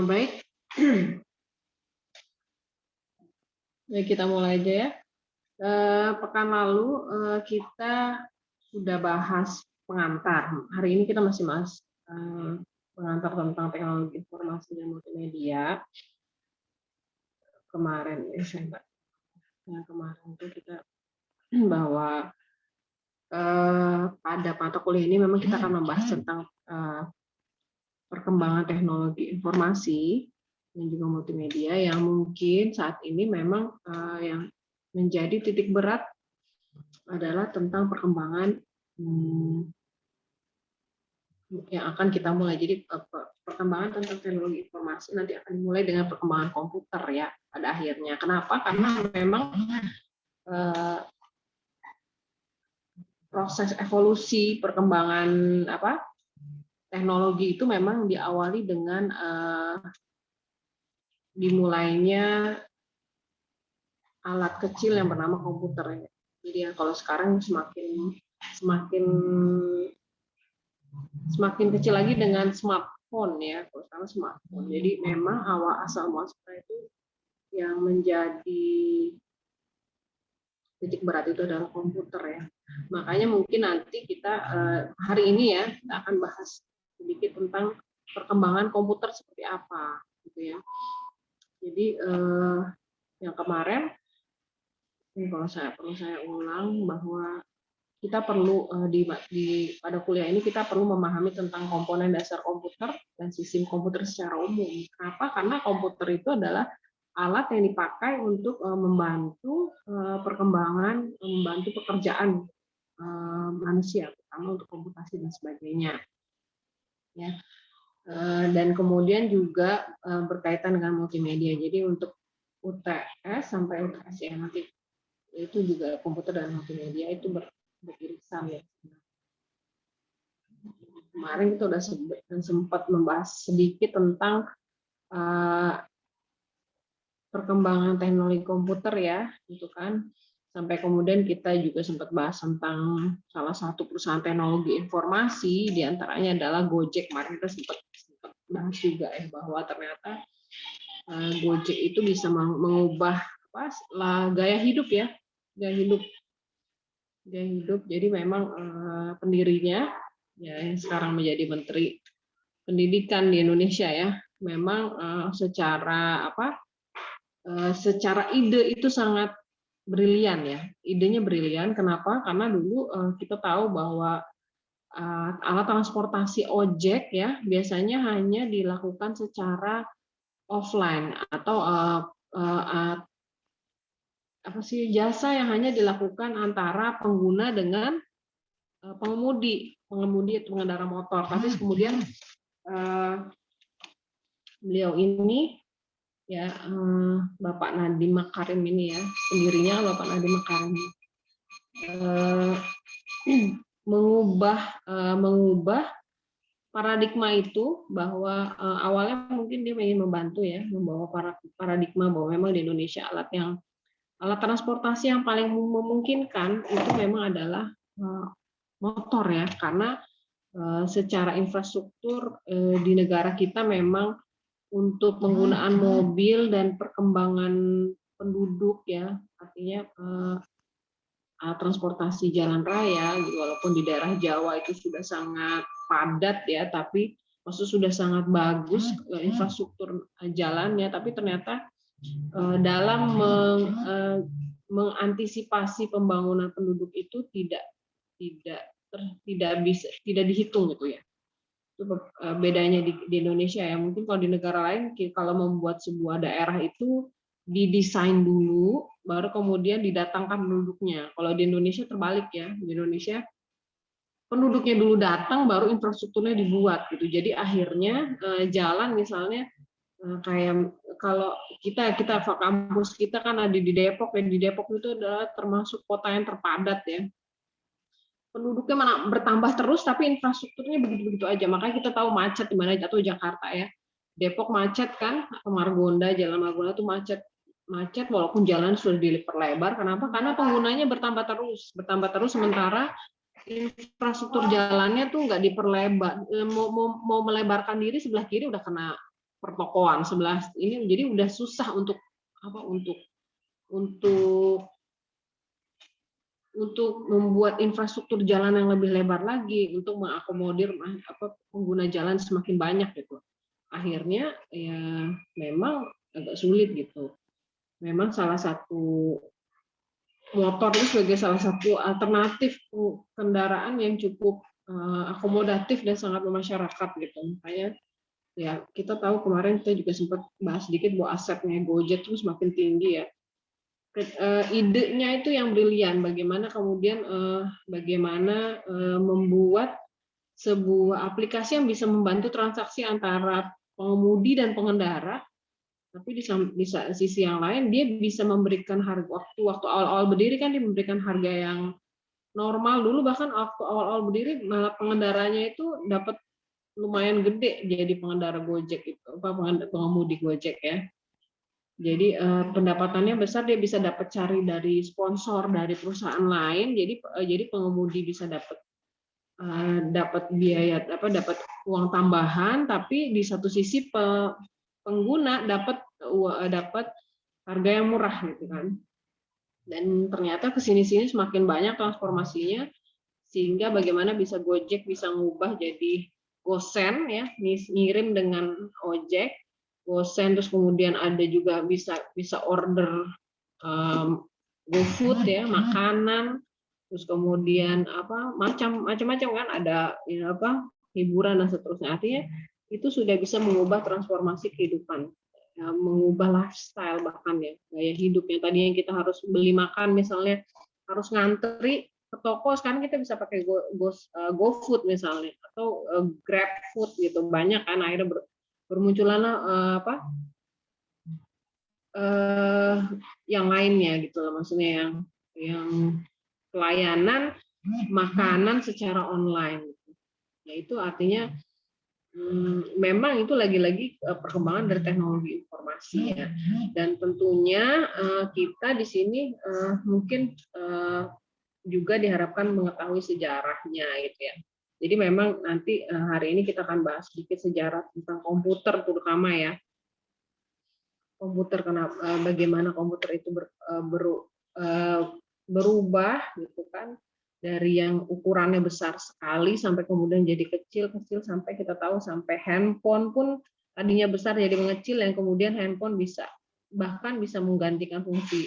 Baik. Ya, kita mulai aja ya. Pekan lalu kita sudah bahas pengantar. Hari ini kita masih pengantar tentang teknologi informasi dan multimedia. Kemarin kemarin itu kita bahwa pada mata kuliah ini memang kita akan membahas tentang perkembangan teknologi informasi dan juga multimedia yang mungkin saat ini memang yang menjadi titik berat adalah tentang perkembangan yang akan kita mulai. Jadi perkembangan tentang teknologi informasi nanti akan dimulai dengan perkembangan komputer ya pada akhirnya. Kenapa? Karena memang proses evolusi perkembangan teknologi itu memang diawali dengan dimulainya alat kecil yang bernama komputer. Jadi ya, kalau sekarang semakin kecil lagi dengan smartphone ya. Kalau sekarang smartphone. Jadi memang awal asal muasal itu yang menjadi titik berat itu adalah komputer ya. Makanya mungkin nanti kita hari ini ya kita akan bahas sedikit tentang perkembangan komputer seperti apa gitu ya. Jadi yang kemarin kalau perlu saya ulang bahwa kita perlu pada kuliah ini kita perlu memahami tentang komponen dasar komputer dan sistem komputer secara umum. Kenapa? Karena komputer itu adalah alat yang dipakai untuk membantu perkembangan, membantu pekerjaan manusia, terutama untuk komputasi dan sebagainya. Ya. Dan kemudian juga berkaitan dengan multimedia. Jadi untuk UTS sampai UTS ya nanti itu juga komputer dan multimedia itu beririsan ya. Kemarin kita udah sempat membahas sedikit tentang perkembangan teknologi komputer ya, gitu kan. Sampai kemudian kita juga sempat bahas tentang salah satu perusahaan teknologi informasi, diantaranya adalah Gojek. Kemarin kita sempat bahas juga ya bahwa ternyata Gojek itu bisa mengubah gaya hidup ya, gaya hidup. Jadi memang pendirinya ya yang sekarang menjadi Menteri Pendidikan di Indonesia ya, memang secara ide itu sangat brilian ya. Idenya brilian. Kenapa? Karena dulu kita tahu bahwa alat transportasi ojek ya biasanya hanya dilakukan secara offline atau jasa yang hanya dilakukan antara pengguna dengan pengemudi atau pengendara motor. Tapi kemudian beliau ini ya Bapak Nadiem Makarim ini ya, pendirinya Bapak Nadiem Makarim mengubah paradigma itu, bahwa awalnya mungkin dia ingin membantu ya, membawa paradigma bahwa memang di Indonesia alat transportasi yang paling memungkinkan itu memang adalah motor ya, karena secara infrastruktur di negara kita memang untuk penggunaan mobil dan perkembangan penduduk ya, artinya transportasi jalan raya, walaupun di daerah Jawa itu sudah sangat padat ya, tapi maksud sudah sangat bagus infrastruktur jalannya, tapi ternyata dalam mengantisipasi pembangunan penduduk itu tidak dihitung gitu ya. Itu bedanya di Indonesia ya. Mungkin kalau di negara lain kalau membuat sebuah daerah itu didesain dulu baru kemudian didatangkan penduduknya. Kalau di Indonesia terbalik ya. Di Indonesia penduduknya dulu datang baru infrastrukturnya dibuat gitu. Jadi akhirnya jalan misalnya kayak kalau kita kampus kita kan ada di Depok ya, di Depok itu adalah termasuk kota yang terpadat ya, penduduknya mana bertambah terus tapi infrastrukturnya begitu-begitu aja, makanya kita tahu macet di mana, atau Jakarta ya, Depok macet kan, Margonda, Jalan Margonda itu macet walaupun jalan sudah diperlebar. Kenapa? Karena penggunanya bertambah terus sementara infrastruktur jalannya tuh nggak diperlebar, mau melebarkan diri sebelah kiri udah kena pertokoan sebelah ini, jadi udah susah untuk apa untuk membuat infrastruktur jalan yang lebih lebar lagi untuk mengakomodir pengguna jalan semakin banyak gitu. Akhirnya ya memang agak sulit gitu. Memang salah satu motor itu sebagai salah satu alternatif kendaraan yang cukup akomodatif dan sangat bermasyarakat gitu. Makanya ya kita tahu kemarin kita juga sempat bahas sedikit bahwa asetnya Gojek terus makin tinggi ya. Idenya itu yang brilian, bagaimana kemudian membuat sebuah aplikasi yang bisa membantu transaksi antara pengemudi dan pengendara, tapi di sisi yang lain dia bisa memberikan harga waktu awal-awal berdiri kan dia memberikan harga yang normal dulu, bahkan waktu awal-awal berdiri malah pengendaranya itu dapat lumayan gede jadi pengendara Gojek itu, pengemudi Gojek ya. Jadi pendapatannya besar, dia bisa dapat cari dari sponsor dari perusahaan lain, jadi pengemudi bisa dapat biaya dapat uang tambahan, tapi di satu sisi pengguna dapat harga yang murah gitu kan. Dan ternyata kesini-sini semakin banyak transformasinya, sehingga bagaimana bisa Gojek bisa ngubah jadi Gosen ya, ngirim dengan ojek Gosen, terus kemudian ada juga bisa order GoFood ya, makanan, terus kemudian macam-macam kan, ada ya, hiburan dan seterusnya. Artinya itu sudah bisa mengubah transformasi kehidupan, ya, mengubah lifestyle bahkan ya, gaya hidup yang tadinya kita harus beli makan misalnya harus ngantri ke toko, sekarang kita bisa pakai GoFood misalnya atau GrabFood gitu, banyak kan. Akhirnya bermunculan yang lainnya gitu loh, maksudnya yang pelayanan makanan secara online. Ya itu artinya memang itu lagi-lagi perkembangan dari teknologi informasi ya. Dan tentunya kita di sini mungkin juga diharapkan mengetahui sejarahnya gitu ya. Jadi memang nanti hari ini kita akan bahas sedikit sejarah tentang komputer terutama ya. Komputer, bagaimana komputer itu berubah gitu kan, dari yang ukurannya besar sekali sampai kemudian jadi kecil sampai kita tahu sampai handphone pun tadinya besar jadi mengecil, yang kemudian handphone bahkan bisa menggantikan fungsi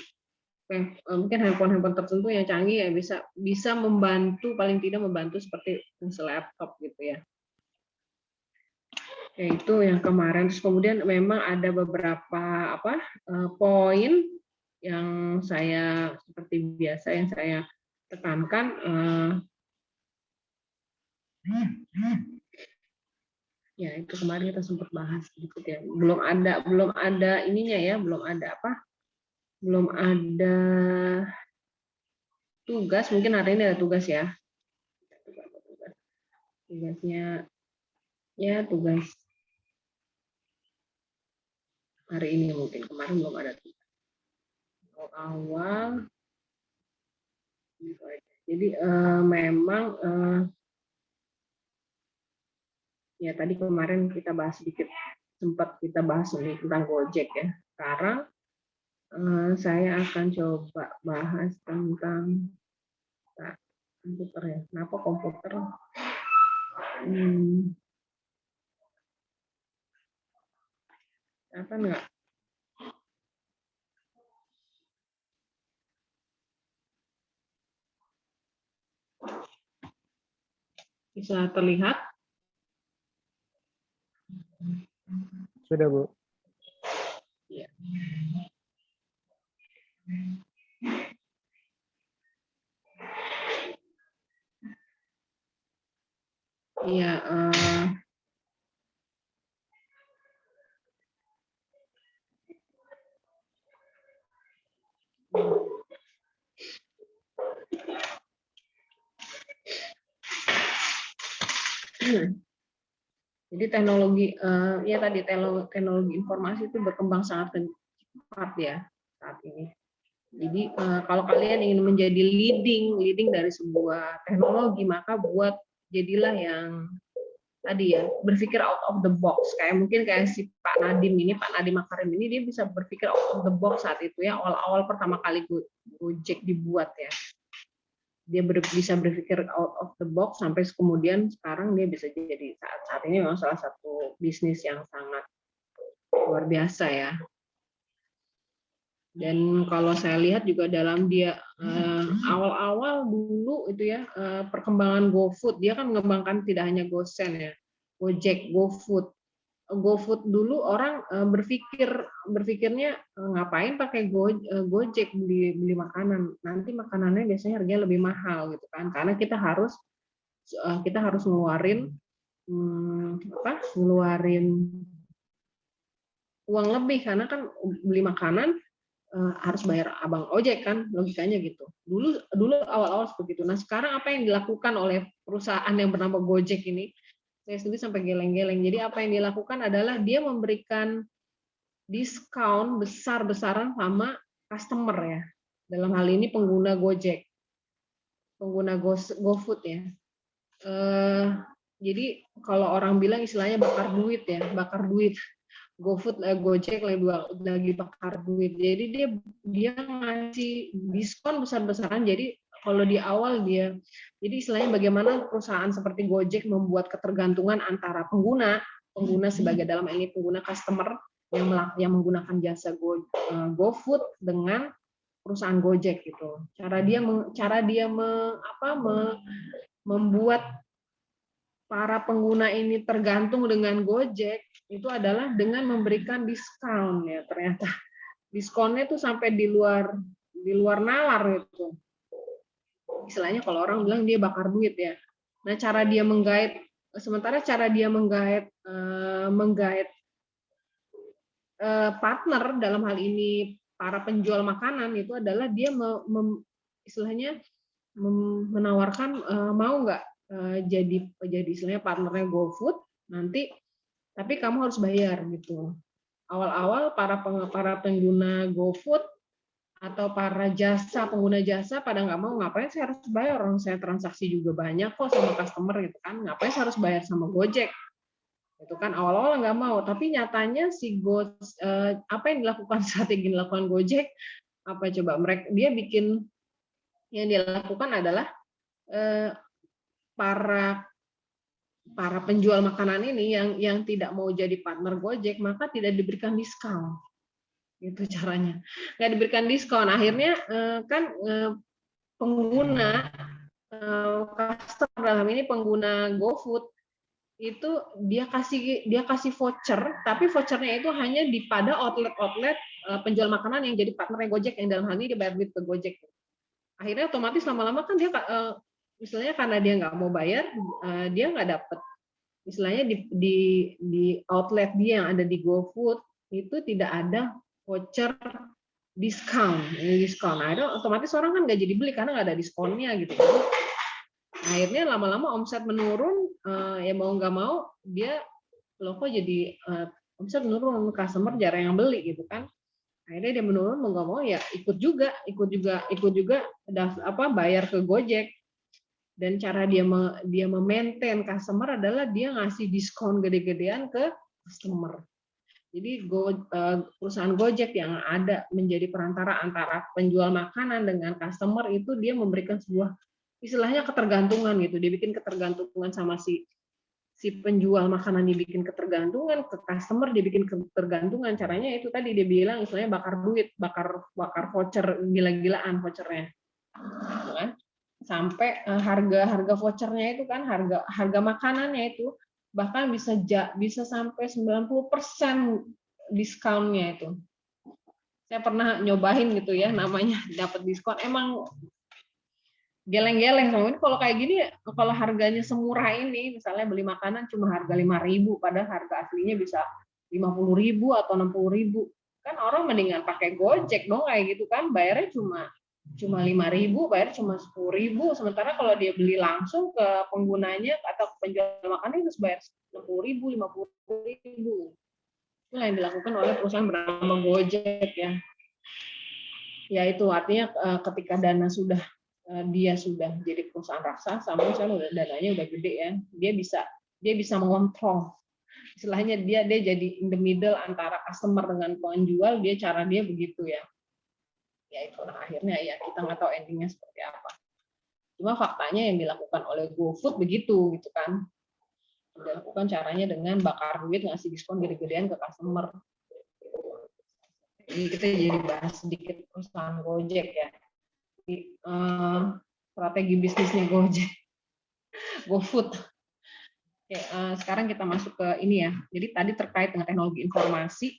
mungkin handphone tertentu yang canggih ya, bisa membantu, paling tidak membantu seperti fungsi laptop gitu ya. Itu yang kemarin. Terus kemudian memang ada beberapa poin yang saya seperti biasa yang saya tekankan. Ya itu kemarin kita sempat bahas sedikit ya. Belum ada ininya ya, belum ada tugas. Mungkin hari ini ada tugas ya. Tugasnya ya tugas hari ini, mungkin kemarin belum ada tugas. Awal. Jadi memang ya tadi kemarin kita bahas sedikit, sempat kita bahas tentang Gojek ya. Sekarang saya akan coba bahas tentang komputer ya. Kenapa komputer? Apa enggak? Bisa terlihat? Sudah, Bu. Ya. Iya. Jadi teknologi ya tadi teknologi informasi itu berkembang sangat cepat ya saat ini. Jadi kalau kalian ingin menjadi leading dari sebuah teknologi, maka jadilah yang tadi ya, berpikir out of the box. Mungkin kayak si Pak Nadiem Makarim ini, dia bisa berpikir out of the box saat itu ya, awal-awal pertama kali Gojek dibuat ya. Dia bisa berpikir out of the box sampai kemudian sekarang dia bisa jadi saat ini memang salah satu bisnis yang sangat luar biasa ya. Dan kalau saya lihat juga dalam dia awal-awal dulu itu ya, perkembangan GoFood, dia kan mengembangkan tidak hanya GoSend ya, Gojek, GoFood. GoFood dulu orang berpikirnya ngapain pakai Gojek beli makanan, nanti makanannya biasanya harganya lebih mahal gitu kan, karena kita harus ngeluarin ngeluarin uang lebih karena kan beli makanan harus bayar abang ojek kan, logikanya gitu. Dulu awal-awal seperti itu. Nah sekarang apa yang dilakukan oleh perusahaan yang bernama Gojek ini? Saya sendiri sampai geleng-geleng. Jadi apa yang dilakukan adalah dia memberikan diskon besar-besaran sama customer ya. Dalam hal ini pengguna Gojek, pengguna GoFood ya. Jadi kalau orang bilang istilahnya bakar duit ya, bakar duit. GoFood, Gojek lagi bakar duit. Jadi dia ngasih diskon besar-besaran. Jadi kalau di awal jadi istilahnya bagaimana perusahaan seperti Gojek membuat ketergantungan antara pengguna sebagai dalam ini pengguna customer yang menggunakan jasa GoFood dengan perusahaan Gojek gitu. Cara dia membuat para pengguna ini tergantung dengan Gojek itu adalah dengan memberikan diskon ya. Ternyata diskonnya tuh sampai di luar nalar itu. Istilahnya kalau orang bilang dia bakar duit ya. Nah, cara dia menggait partner dalam hal ini para penjual makanan itu adalah dia istilahnya menawarkan mau nggak jadi istilahnya partnernya GoFood nanti, tapi kamu harus bayar gitu. Awal-awal para pengguna GoFood atau para pengguna jasa pada nggak mau, ngapain saya harus bayar, orang saya transaksi juga banyak kok sama customer gitu kan, ngapain saya harus bayar sama Gojek itu kan, awal-awal nggak mau. Tapi nyatanya apa yang dilakukan, strategi dilakukan Gojek apa coba, dia bikin, yang dia lakukan adalah para penjual makanan ini yang tidak mau jadi partner Gojek maka tidak diberikan diskon. Itu caranya. Nggak diberikan diskon. Akhirnya kan pengguna customer dalam ini pengguna GoFood itu dia kasih voucher, tapi vouchernya itu hanya pada outlet penjual makanan yang jadi partner Gojek, yang dalam hal ini dia bayar duit ke Gojek. Akhirnya otomatis lama-lama kan dia misalnya karena dia nggak mau bayar, dia nggak dapat, istilahnya di outlet dia yang ada di GoFood itu tidak ada voucher diskon. Akhirnya otomatis orang kan nggak jadi beli karena nggak ada diskonnya gitu. Akhirnya lama-lama omset menurun, ya mau nggak mau dia loh kok jadi omset menurun, customer jarang yang beli gitu kan. Akhirnya dia menurun, mau nggak mau ya ikut juga bayar ke Gojek. Dan cara dia memaintain customer adalah dia ngasih diskon gede-gedean ke customer. Jadi perusahaan Gojek yang ada menjadi perantara antara penjual makanan dengan customer itu dia memberikan sebuah istilahnya ketergantungan gitu. Dia bikin ketergantungan sama si penjual makanan, dibikin ketergantungan ke customer, dia bikin ketergantungan. Caranya itu tadi dia bilang istilahnya bakar duit, bakar voucher, gila-gilaan vouchernya. Kan? Sampai harga vouchernya itu kan harga makanannya itu bahkan bisa sampai 90% diskonnya itu. Saya pernah nyobain gitu ya, namanya dapat diskon, emang geleng-geleng sama ini. Kalau kayak gini, kalau harganya semurah ini, misalnya beli makanan cuma harga 5.000, padahal harga aslinya bisa 50.000 atau 60.000, kan orang mendingan pakai Gojek dong kayak gitu kan, bayarnya cuma 5.000, bayar cuma 10.000. Sementara kalau dia beli langsung ke penggunanya atau penjual makanan harus bayar 60.000, 50.000. Itulah yang dilakukan oleh perusahaan bernama Gojek ya. Ya itu artinya ketika dia sudah jadi perusahaan raksasa, misalnya dananya udah gede ya, dia bisa dia bisa mengontrol. Istilahnya dia jadi in the middle antara customer dengan penjual, cara dia begitu ya. Ya itu akhirnya ya kita nggak tahu endingnya seperti apa. Cuma faktanya yang dilakukan oleh GoFood begitu gitu kan. Dilakukan caranya dengan bakar duit, ngasih diskon gede-gedean ke customer. Ini kita jadi bahas sedikit perusahaan Gojek ya. Strategi bisnisnya Gojek, GoFood. Oke, sekarang kita masuk ke ini ya. Jadi tadi terkait dengan teknologi informasi.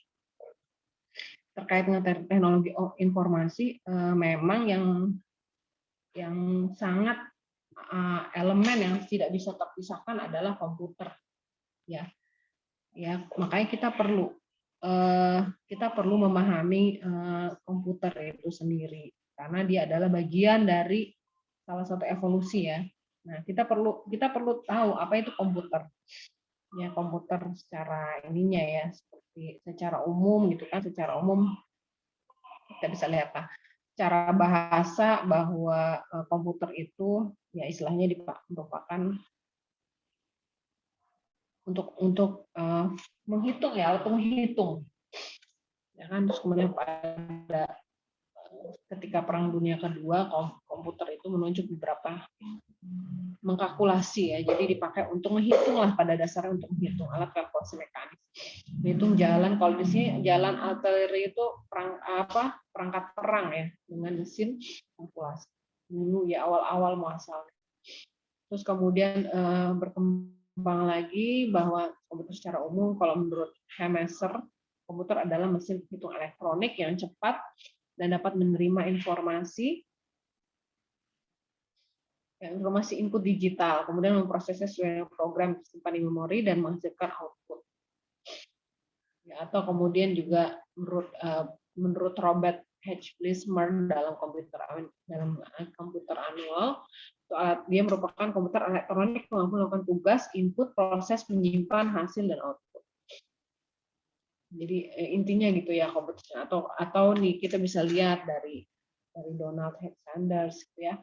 Terkait dengan teknologi informasi, memang yang sangat elemen yang tidak bisa terpisahkan adalah komputer. Ya, makanya kita perlu memahami komputer itu sendiri karena dia adalah bagian dari salah satu evolusi ya. Nah, kita perlu tahu apa itu komputer. Ya, komputer secara ininya ya, seperti secara umum gitu kan, secara umum kita bisa lihat secara bahasa bahwa komputer itu ya istilahnya merupakan untuk menghitung ya, untuk menghitung. Ya kan, terus kemudian pada ketika Perang Dunia Kedua, komputer itu menunjuk beberapa mengkalkulasi ya, jadi dipakai untuk menghitung lah, pada dasarnya untuk menghitung, alat kalkulasi mekanis, menghitung jalan. Kalau di sini jalan artileri itu perangkat perang ya, dengan mesin kalkulasi dulu ya, awal-awal muasalnya. Terus kemudian berkembang lagi bahwa komputer secara umum, kalau menurut Hemesser, komputer adalah mesin hitung elektronik yang cepat dan dapat menerima informasi input digital, kemudian memprosesnya sesuai dengan program disimpan di memori dan menghasilkan output. Ya, atau kemudian juga menurut Robert H. Blismer dalam komputer annual, dia merupakan komputer elektronik mampu melakukan tugas input, proses, menyimpan hasil dan output. Jadi intinya gitu ya komputer, atau nih kita bisa lihat dari Donald H. Sanders gitu ya.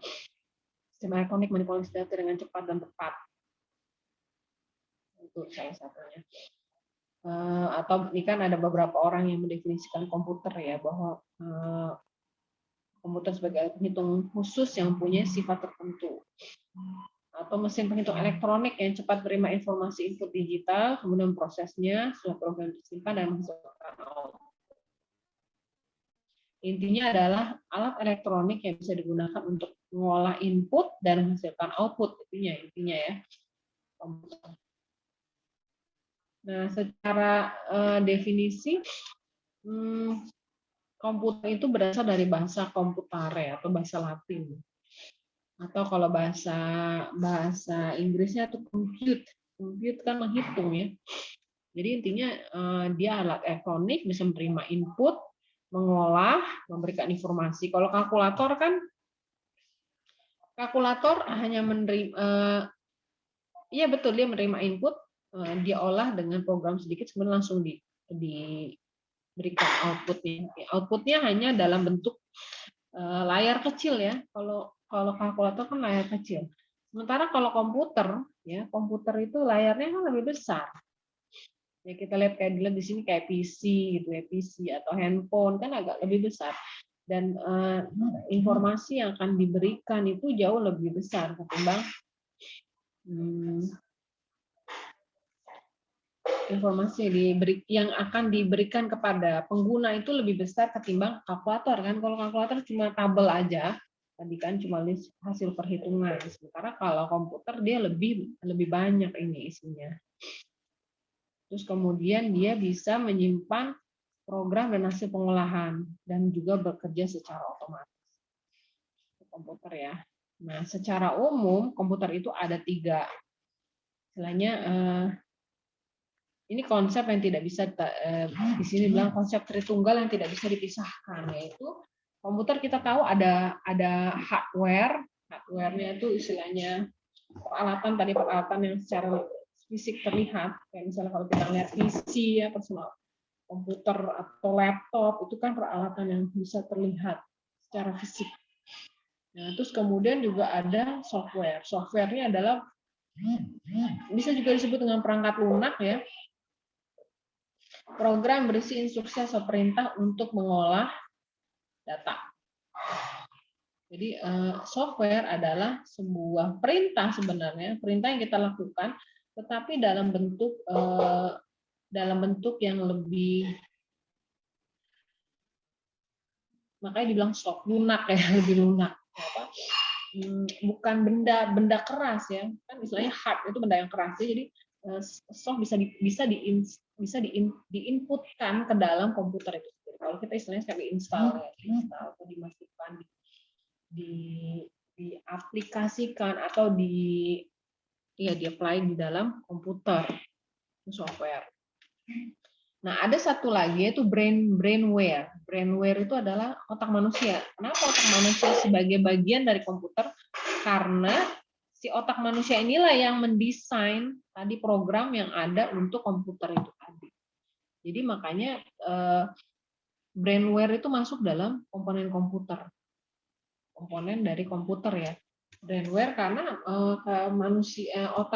Sistem elektronik manipulasi data dengan cepat dan tepat. Itu salah satunya. Atau ini kan ada beberapa orang yang mendefinisikan komputer ya, bahwa komputer sebagai alat penghitung khusus yang punya sifat tertentu. Atau mesin penghitung elektronik yang cepat menerima informasi input digital, kemudian prosesnya setelah program disimpan dan menghasilkan output. Intinya adalah alat elektronik yang bisa digunakan untuk mengolah input dan menghasilkan output. Intinya ya. Nah, secara definisi, komputer itu berasal dari bahasa computare atau bahasa Latin. Atau kalau bahasa Inggrisnya itu compute. Compute kan menghitung ya. Jadi intinya dia alat elektronik, bisa menerima input, mengolah, memberikan informasi. Kalau kalkulator kan, hanya menerima, iya betul, dia menerima input, dia olah dengan program sedikit, kemudian langsung diberikan outputnya. Outputnya hanya dalam bentuk layar kecil ya. Kalau kalkulator kan layar kecil. Sementara kalau komputer itu layarnya kan lebih besar. Ya, kita lihat kayak di sini kayak PC gitu ya, PC atau handphone kan agak lebih besar, dan informasi yang akan diberikan itu jauh lebih besar ketimbang informasi yang akan diberikan kepada pengguna itu lebih besar ketimbang kalkulator kan. Kalau kalkulator cuma tabel aja, tadi kan cuma list hasil perhitungan. Sementara kalau komputer dia lebih banyak ini isinya. Terus kemudian dia bisa menyimpan program dan hasil pengolahan dan juga bekerja secara otomatis. Komputer ya. Nah, secara umum komputer itu ada 3. Istilahnya ini konsep yang tidak bisa di sini bilang konsep Tritunggal yang tidak bisa dipisahkan, yaitu komputer kita tahu ada hardware. Hardware-nya itu istilahnya peralatan yang secara fisik terlihat, kayak misalnya kalau kita lihat PC ya, personal komputer atau laptop, itu kan peralatan yang bisa terlihat secara fisik. Nah, terus kemudian juga ada software. Software-nya adalah Bisa juga disebut dengan perangkat lunak ya. Program berisi instruksi atau perintah untuk mengolah data. Jadi software adalah sebuah perintah sebenarnya, perintah yang kita lakukan, tetapi dalam bentuk yang lebih, makanya dibilang soft, lunak ya, lebih lunak. Bukan benda keras ya, kan misalnya hard itu benda yang keras, jadi soft bisa diinputkan ke dalam komputer itu. Kalau kita istilahnya sekali install atau dimasukkan diaplikasikan atau di apply di dalam komputer software. Nah, ada satu lagi yaitu brainware. Brainware itu adalah otak manusia. Kenapa otak manusia sebagai bagian dari komputer? Karena si otak manusia inilah yang mendesain tadi program yang ada untuk komputer itu tadi. Jadi makanya brainware itu masuk dalam komponen komputer. Komponen dari komputer ya. Brainware karena otak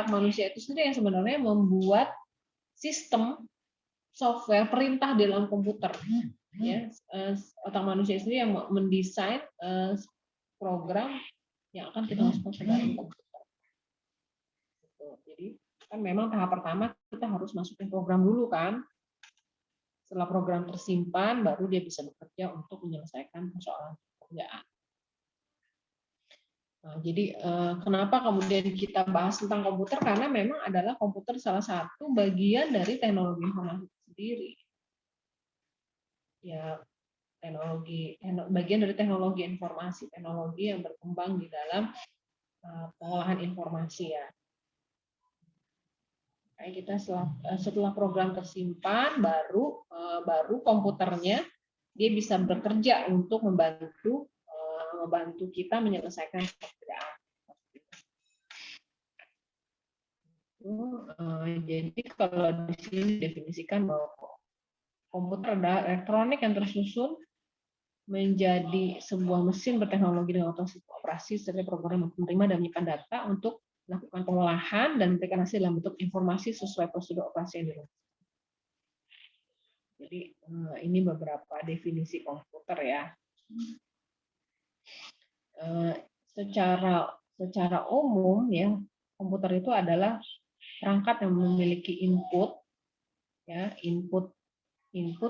manusia itu sendiri yang sebenarnya membuat sistem software perintah di dalam komputer. Ya, otak manusia sendiri yang mendesain program yang akan kita masukkan ke dalam komputer. Jadi kan memang tahap pertama kita harus masukin program dulu kan. Setelah program tersimpan, baru dia bisa bekerja untuk menyelesaikan persoalan pekerjaan. Nah, jadi kenapa kemudian kita bahas tentang komputer? Karena memang adalah komputer salah satu bagian dari teknologi informasi sendiri. Ya, bagian dari teknologi informasi, teknologi yang berkembang di dalam pengolahan informasi ya. Kayak kita setelah program tersimpan, baru komputernya dia bisa bekerja untuk membantu kita menyelesaikan pekerjaan. Jadi kalau di sini definisikan bahwa komputer adalah elektronik yang tersusun menjadi sebuah mesin berteknologi dengan operasi serta program yang menerima dan menyimpan data untuk melakukan pengolahan dan memberikan hasil dalam bentuk informasi sesuai prosedur operasi yang dilakukan. Jadi ini beberapa definisi komputer ya. Secara umum ya, komputer itu adalah perangkat yang memiliki input ya, input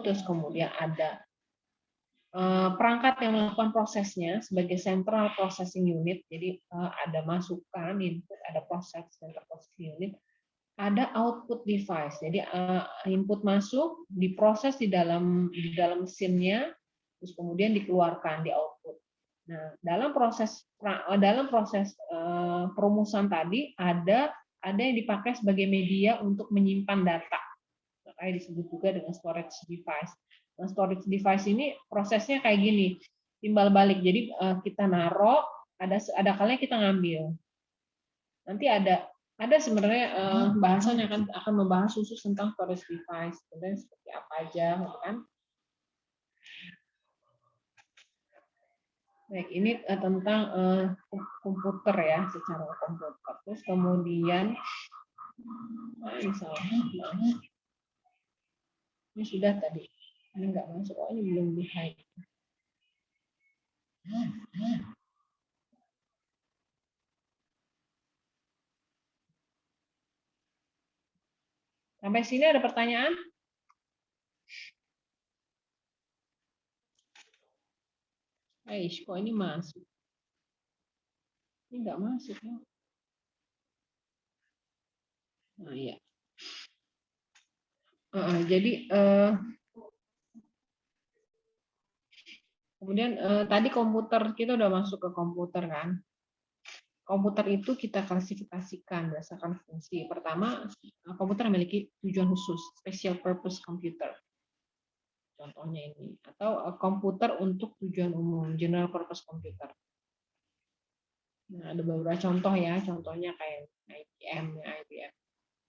terus kemudian ada perangkat yang melakukan prosesnya sebagai central processing unit. Jadi ada masukan input, ada proses central processing unit, ada output device. Jadi input masuk, diproses di dalam mesinnya, terus kemudian dikeluarkan di output. Nah, dalam proses perumusan tadi ada yang dipakai sebagai media untuk menyimpan data. Makanya disebut juga dengan storage device. Nah, storage device ini prosesnya kayak gini, timbal balik. Jadi kita naruh, ada kalanya kita ngambil. Nanti ada sebenarnya bahasan yang akan membahas khusus tentang storage device, kemudian seperti apa aja, kan? Baik, ini tentang komputer ya, secara komputer. Terus kemudian, misalnya, ini sudah tadi, ini nggak masuk, ini belum di hide. Sampai sini ada pertanyaan? Kok ini masuk? Ini nggak masuk ya? Nah, iya. Jadi kemudian tadi komputer, kita udah masuk ke komputer kan? Komputer itu kita klasifikasikan berdasarkan fungsi. Pertama, komputer memiliki tujuan khusus, special purpose computer. Contohnya ini, atau komputer untuk tujuan umum, general purpose computer. Nah, ada beberapa contoh ya, contohnya kayak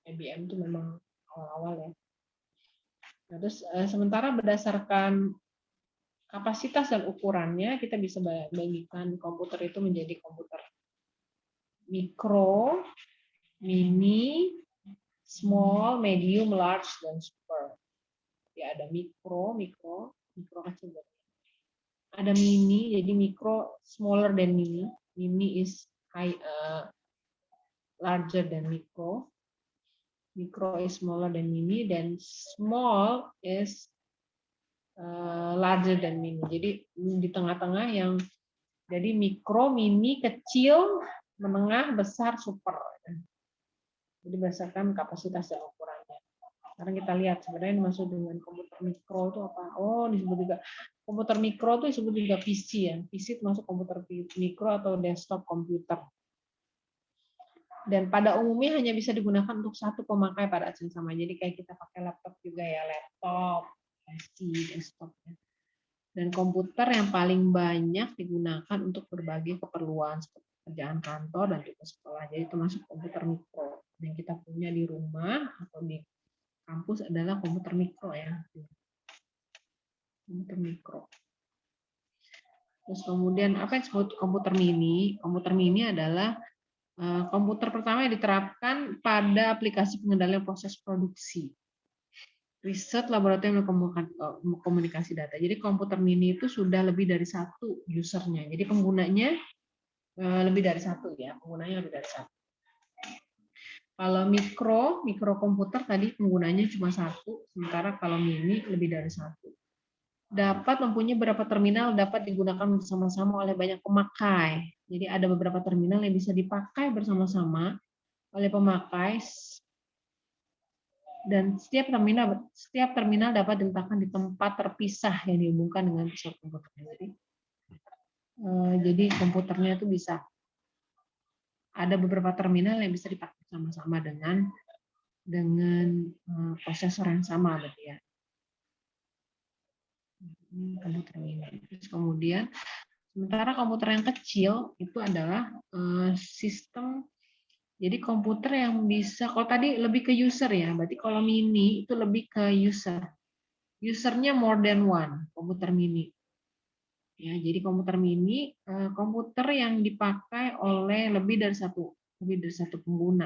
IBM itu memang awal-awal ya. Nah, terus sementara berdasarkan kapasitas dan ukurannya, kita bisa bagikan komputer itu menjadi komputer mikro, mini, small, medium, large, dan super. Ya, ada mikro kecil. Ada mini, jadi mikro smaller than mini. Mini is larger than micro. Micro is smaller than mini, dan small is larger than mini. Jadi di tengah-tengah yang jadi mikro, mini, kecil, menengah, besar, super. Jadi berdasarkan kapasitas dan ukurannya. Sekarang kita lihat sebenarnya dimaksud dengan komputer mikro itu apa? Oh, disebut juga komputer mikro itu disebut juga PC ya. PC termasuk komputer mikro atau desktop komputer. Dan pada umumnya hanya bisa digunakan untuk satu pemakai pada saat yang sama. Jadi kayak kita pakai laptop juga ya, laptop, PC, desktop. Dan komputer yang paling banyak digunakan untuk berbagai keperluan seperti kerjaan kantor dan juga sekolah. Jadi termasuk komputer mikro. Yang kita punya di rumah atau di kampus adalah komputer mikro ya. Komputer mikro. Terus kemudian apa yang disebut komputer mini? Komputer mini adalah komputer pertama yang diterapkan pada aplikasi pengendalian proses produksi. Riset laboratorium komunikasi data. Jadi komputer mini itu sudah lebih dari satu usernya. Jadi penggunanya lebih dari satu ya. Penggunanya lebih dari satu. Kalau mikro komputer tadi penggunanya cuma satu, sementara kalau mini lebih dari satu. Dapat mempunyai beberapa terminal dapat digunakan bersama-sama oleh banyak pemakai. Jadi ada beberapa terminal yang bisa dipakai bersama-sama oleh pemakai, dan setiap terminal dapat diletakkan di tempat terpisah yang dihubungkan dengan pusat komputer. Jadi komputernya itu bisa ada beberapa terminal yang bisa dipakai sama-sama dengan prosesor yang sama, berarti ya. Komputer ini. Terus kemudian sementara komputer yang kecil itu adalah sistem. Jadi komputer yang bisa, kalau tadi lebih ke user ya, berarti kalau mini itu lebih ke user. Usernya more than one, komputer mini. Ya, jadi komputer mini, komputer yang dipakai oleh lebih dari satu pengguna.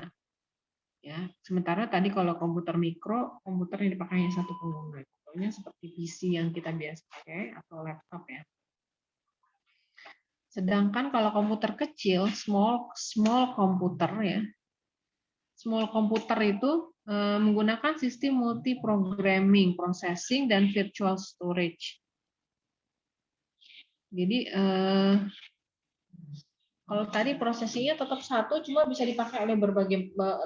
Ya, sementara tadi kalau komputer mikro, komputer yang dipakai hanya satu pengguna. Contohnya seperti PC yang kita biasa pakai atau laptop ya. Sedangkan kalau komputer kecil, small komputer ya. Small komputer itu menggunakan sistem multi-programming, processing, dan virtual storage. Jadi kalau tadi prosesinya tetap satu, cuma bisa dipakai oleh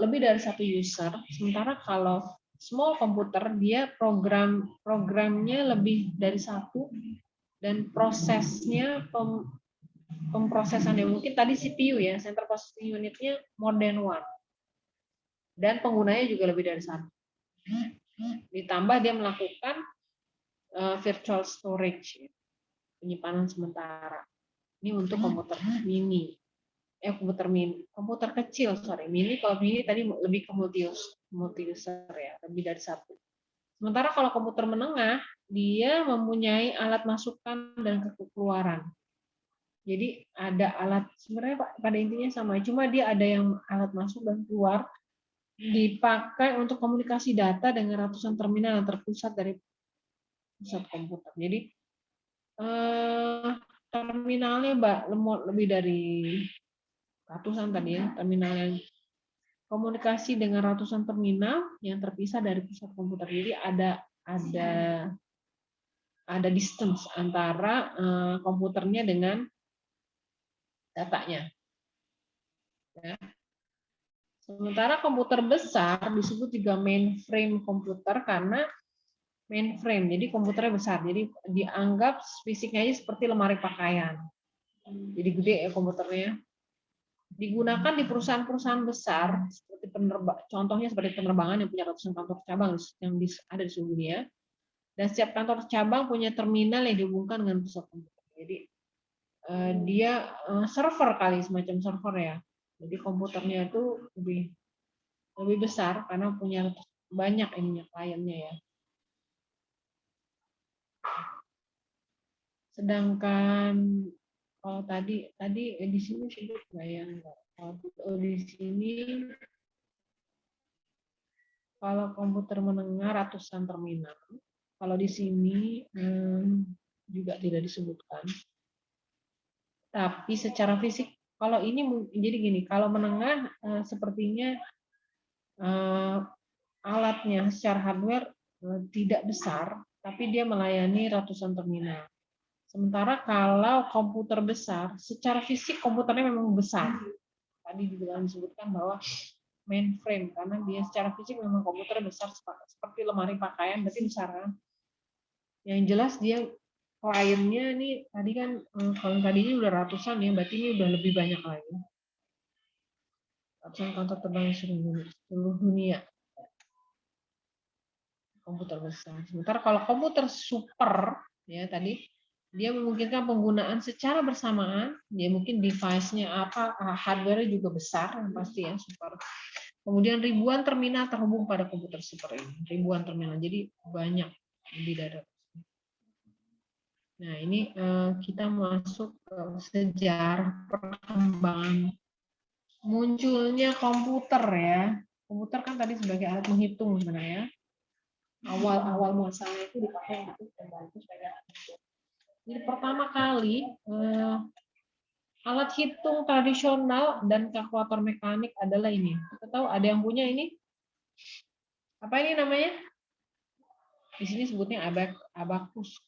lebih dari satu user. Sementara kalau small komputer dia programnya lebih dari satu, dan prosesnya pemrosesannya mungkin tadi CPU ya, center processing unitnya more than one, dan penggunanya juga lebih dari satu. Ditambah dia melakukan virtual storage, penyimpanan sementara. Ini untuk komputer mini. Komputer kecil, mini. Kalau mini tadi lebih ke multi user ya, lebih dari satu. Sementara kalau komputer menengah, dia mempunyai alat masukan dan keluaran. Jadi ada alat, sebenarnya pada intinya sama, cuma dia ada yang alat masuk dan keluar, dipakai untuk komunikasi data dengan ratusan terminal yang terpusat dari pusat komputer. Jadi terminalnya lebih dari ratusan tadi ya, terminal yang komunikasi dengan ratusan terminal yang terpisah dari pusat komputer. Jadi ada distance antara komputernya dengan datanya. Ya. Sementara komputer besar disebut juga mainframe komputer karena mainframe, jadi komputernya besar, jadi dianggap fisiknya aja seperti lemari pakaian. Jadi gede ya komputernya. Digunakan di perusahaan-perusahaan besar seperti contohnya seperti penerbangan yang punya ratusan kantor cabang yang ada di seluruh dunia, dan setiap kantor cabang punya terminal yang dihubungkan dengan pusat komputer. Jadi dia server kali, semacam server ya. Jadi komputernya itu lebih besar karena punya banyak ininya kliennya ya. Sedangkan kalau tadi di sini sebut nggak ya? Kalau di sini Kalau komputer menengah ratusan terminal. Kalau di sini juga tidak disebutkan. Tapi secara fisik, kalau ini jadi gini, kalau menengah sepertinya alatnya secara hardware tidak besar, tapi dia melayani ratusan terminal. Sementara kalau komputer besar, secara fisik komputernya memang besar. Tadi juga disebutkan bahwa mainframe, karena dia secara fisik memang komputer besar seperti lemari pakaian, berarti besar kan. Yang jelas dia kliennya nih tadi kan kalau tadinya udah ratusan ya, berarti ini udah lebih banyak lagi. Ratusan kantor terbang seluruh dunia. Komputer besar. Sementara kalau komputer super ya tadi dia memungkinkan penggunaan secara bersamaan, dia mungkin device-nya apa, hardware-nya juga besar yang pasti ya, super. Kemudian ribuan terminal terhubung pada komputer super ini, ribuan terminal, jadi banyak di darat. Nah ini kita masuk ke sejarah perkembangan munculnya komputer ya. Komputer kan tadi sebagai alat menghitung sebenarnya. Awal muasalnya itu dipakai untuk membantu sebagai alat menghitung. Jadi pertama kali alat hitung tradisional dan kalkulator mekanik adalah ini. Kita tahu ada yang punya ini. Apa ini namanya? Di sini sebutnya abakus.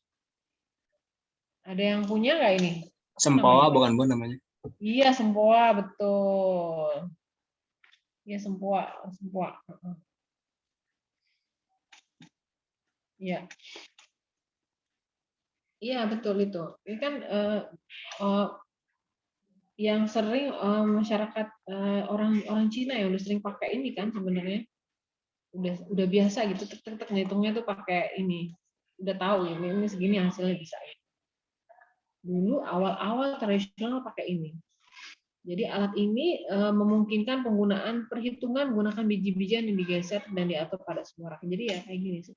Ada yang punya nggak ini? Sempoa bukan Bu namanya? Iya, sempoa, betul. Iya, sempoa. Iya. Iya, betul itu. Ini kan yang sering masyarakat orang Cina ya udah sering pakai ini kan sebenarnya. Udah biasa gitu, tek ngitungnya tuh pakai ini. Udah tahu ini segini hasilnya bisa. Dulu awal-awal tradisional pakai ini. Jadi alat ini memungkinkan penggunaan perhitungan menggunakan biji-bijian yang digeser dan diatur pada sebuah rak. Jadi ya kayak gini sih.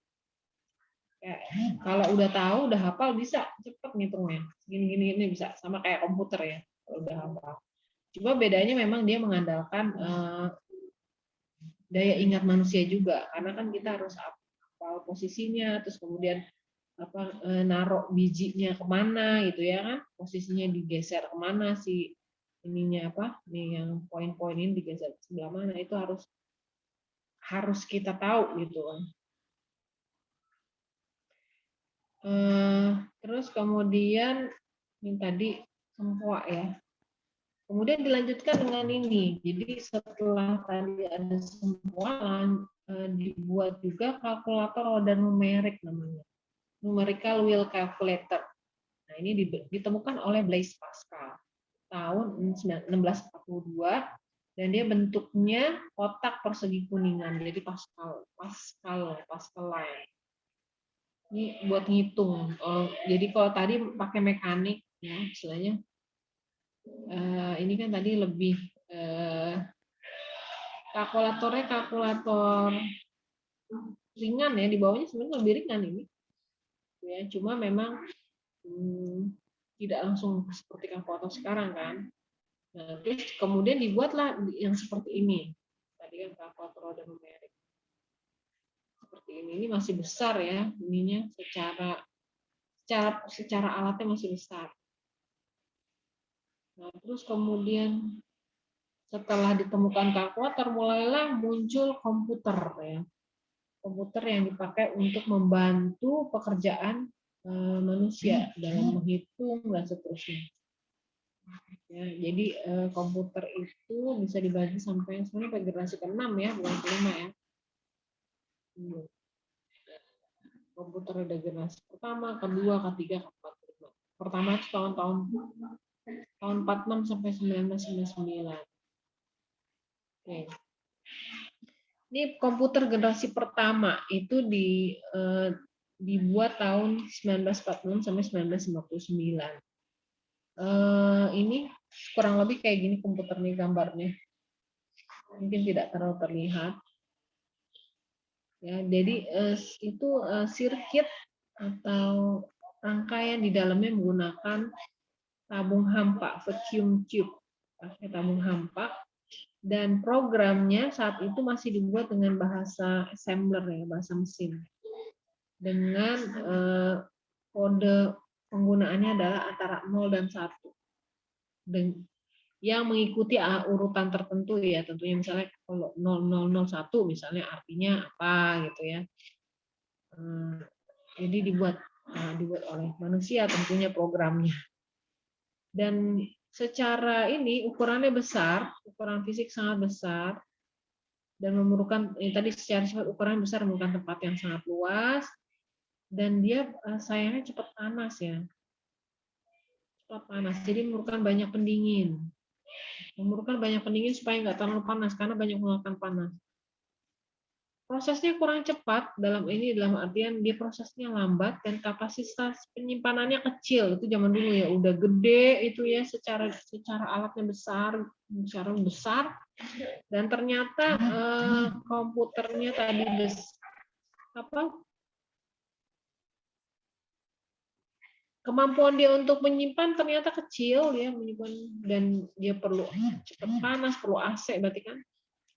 Kayak, kalau udah tahu, udah hafal bisa cepet ngitungnya. Gini bisa sama kayak komputer ya. Kalau udah hafal. Cuma bedanya memang dia mengandalkan daya ingat manusia juga, karena kan kita harus hafal posisinya, terus kemudian naruh bijinya kemana gitu ya kan, posisinya digeser kemana sih ininya nih yang poin-poin ini digeser sebelah mana, itu harus kita tahu gitu kan. Terus kemudian ini tadi sempoa ya. Kemudian dilanjutkan dengan ini. Jadi setelah tadi ada sempoa, dibuat juga kalkulator roda numerik namanya. Numerical wheel calculator. Nah, ini ditemukan oleh Blaise Pascal tahun 1642 dan dia bentuknya kotak persegi kuningan. Jadi Pascal line. Ini buat ngitung. Jadi kalau tadi pakai mekanik ya istilahnya. Ini kan tadi lebih kalkulatornya kalkulator ringan ya, di bawahnya sebenarnya lebih ringan ini ya, cuma memang tidak langsung seperti kalkulator sekarang kan. Nah, terus kemudian dibuatlah yang seperti ini tadi kan kalkulator roda numerik seperti ini masih besar ya ininya, secara alatnya masih besar. Nah, terus kemudian setelah ditemukan kalkulator, mulailah muncul komputer ya. Komputer yang dipakai untuk membantu pekerjaan manusia dalam menghitung dan seterusnya. Ya, jadi komputer itu bisa dibagi sampai generasi ke-6 ya, bukan ke-5 ya. Komputer ada generasi pertama, kedua, ketiga, keempat, kelima. Pertama itu tahun 46 sampai 1999. Oke. Ini komputer generasi pertama itu dibuat tahun 1946 sampai 1959. Ini kurang lebih kayak gini komputernya, gambarnya. Mungkin tidak terlalu terlihat. Ya, jadi itu sirkuit atau rangkaian di dalamnya menggunakan tabung hampa, vacuum tube. Pakai tabung hampa Dan programnya saat itu masih dibuat dengan bahasa assembler ya, bahasa mesin. Dengan kode penggunaannya adalah antara 0 dan 1. Dan yang mengikuti urutan tertentu ya, tentunya misalnya kalau 0001 misalnya artinya apa gitu ya. Jadi dibuat oleh manusia tentunya programnya. Dan secara ini ukurannya besar, ukuran fisik sangat besar, dan memerlukan tadi secara sifat ukuran besar memerlukan tempat yang sangat luas, dan dia sayangnya cepat panas ya, cepat panas. Jadi memerlukan banyak pendingin, supaya nggak terlalu panas karena banyak mengeluarkan panas. Prosesnya kurang cepat dalam artian dia prosesnya lambat dan kapasitas penyimpanannya kecil. Itu zaman dulu ya, udah gede itu ya, secara alatnya besar dan ternyata komputernya tadi kemampuan dia untuk menyimpan ternyata kecil ya, dan dia perlu cepat panas, perlu AC, berarti kan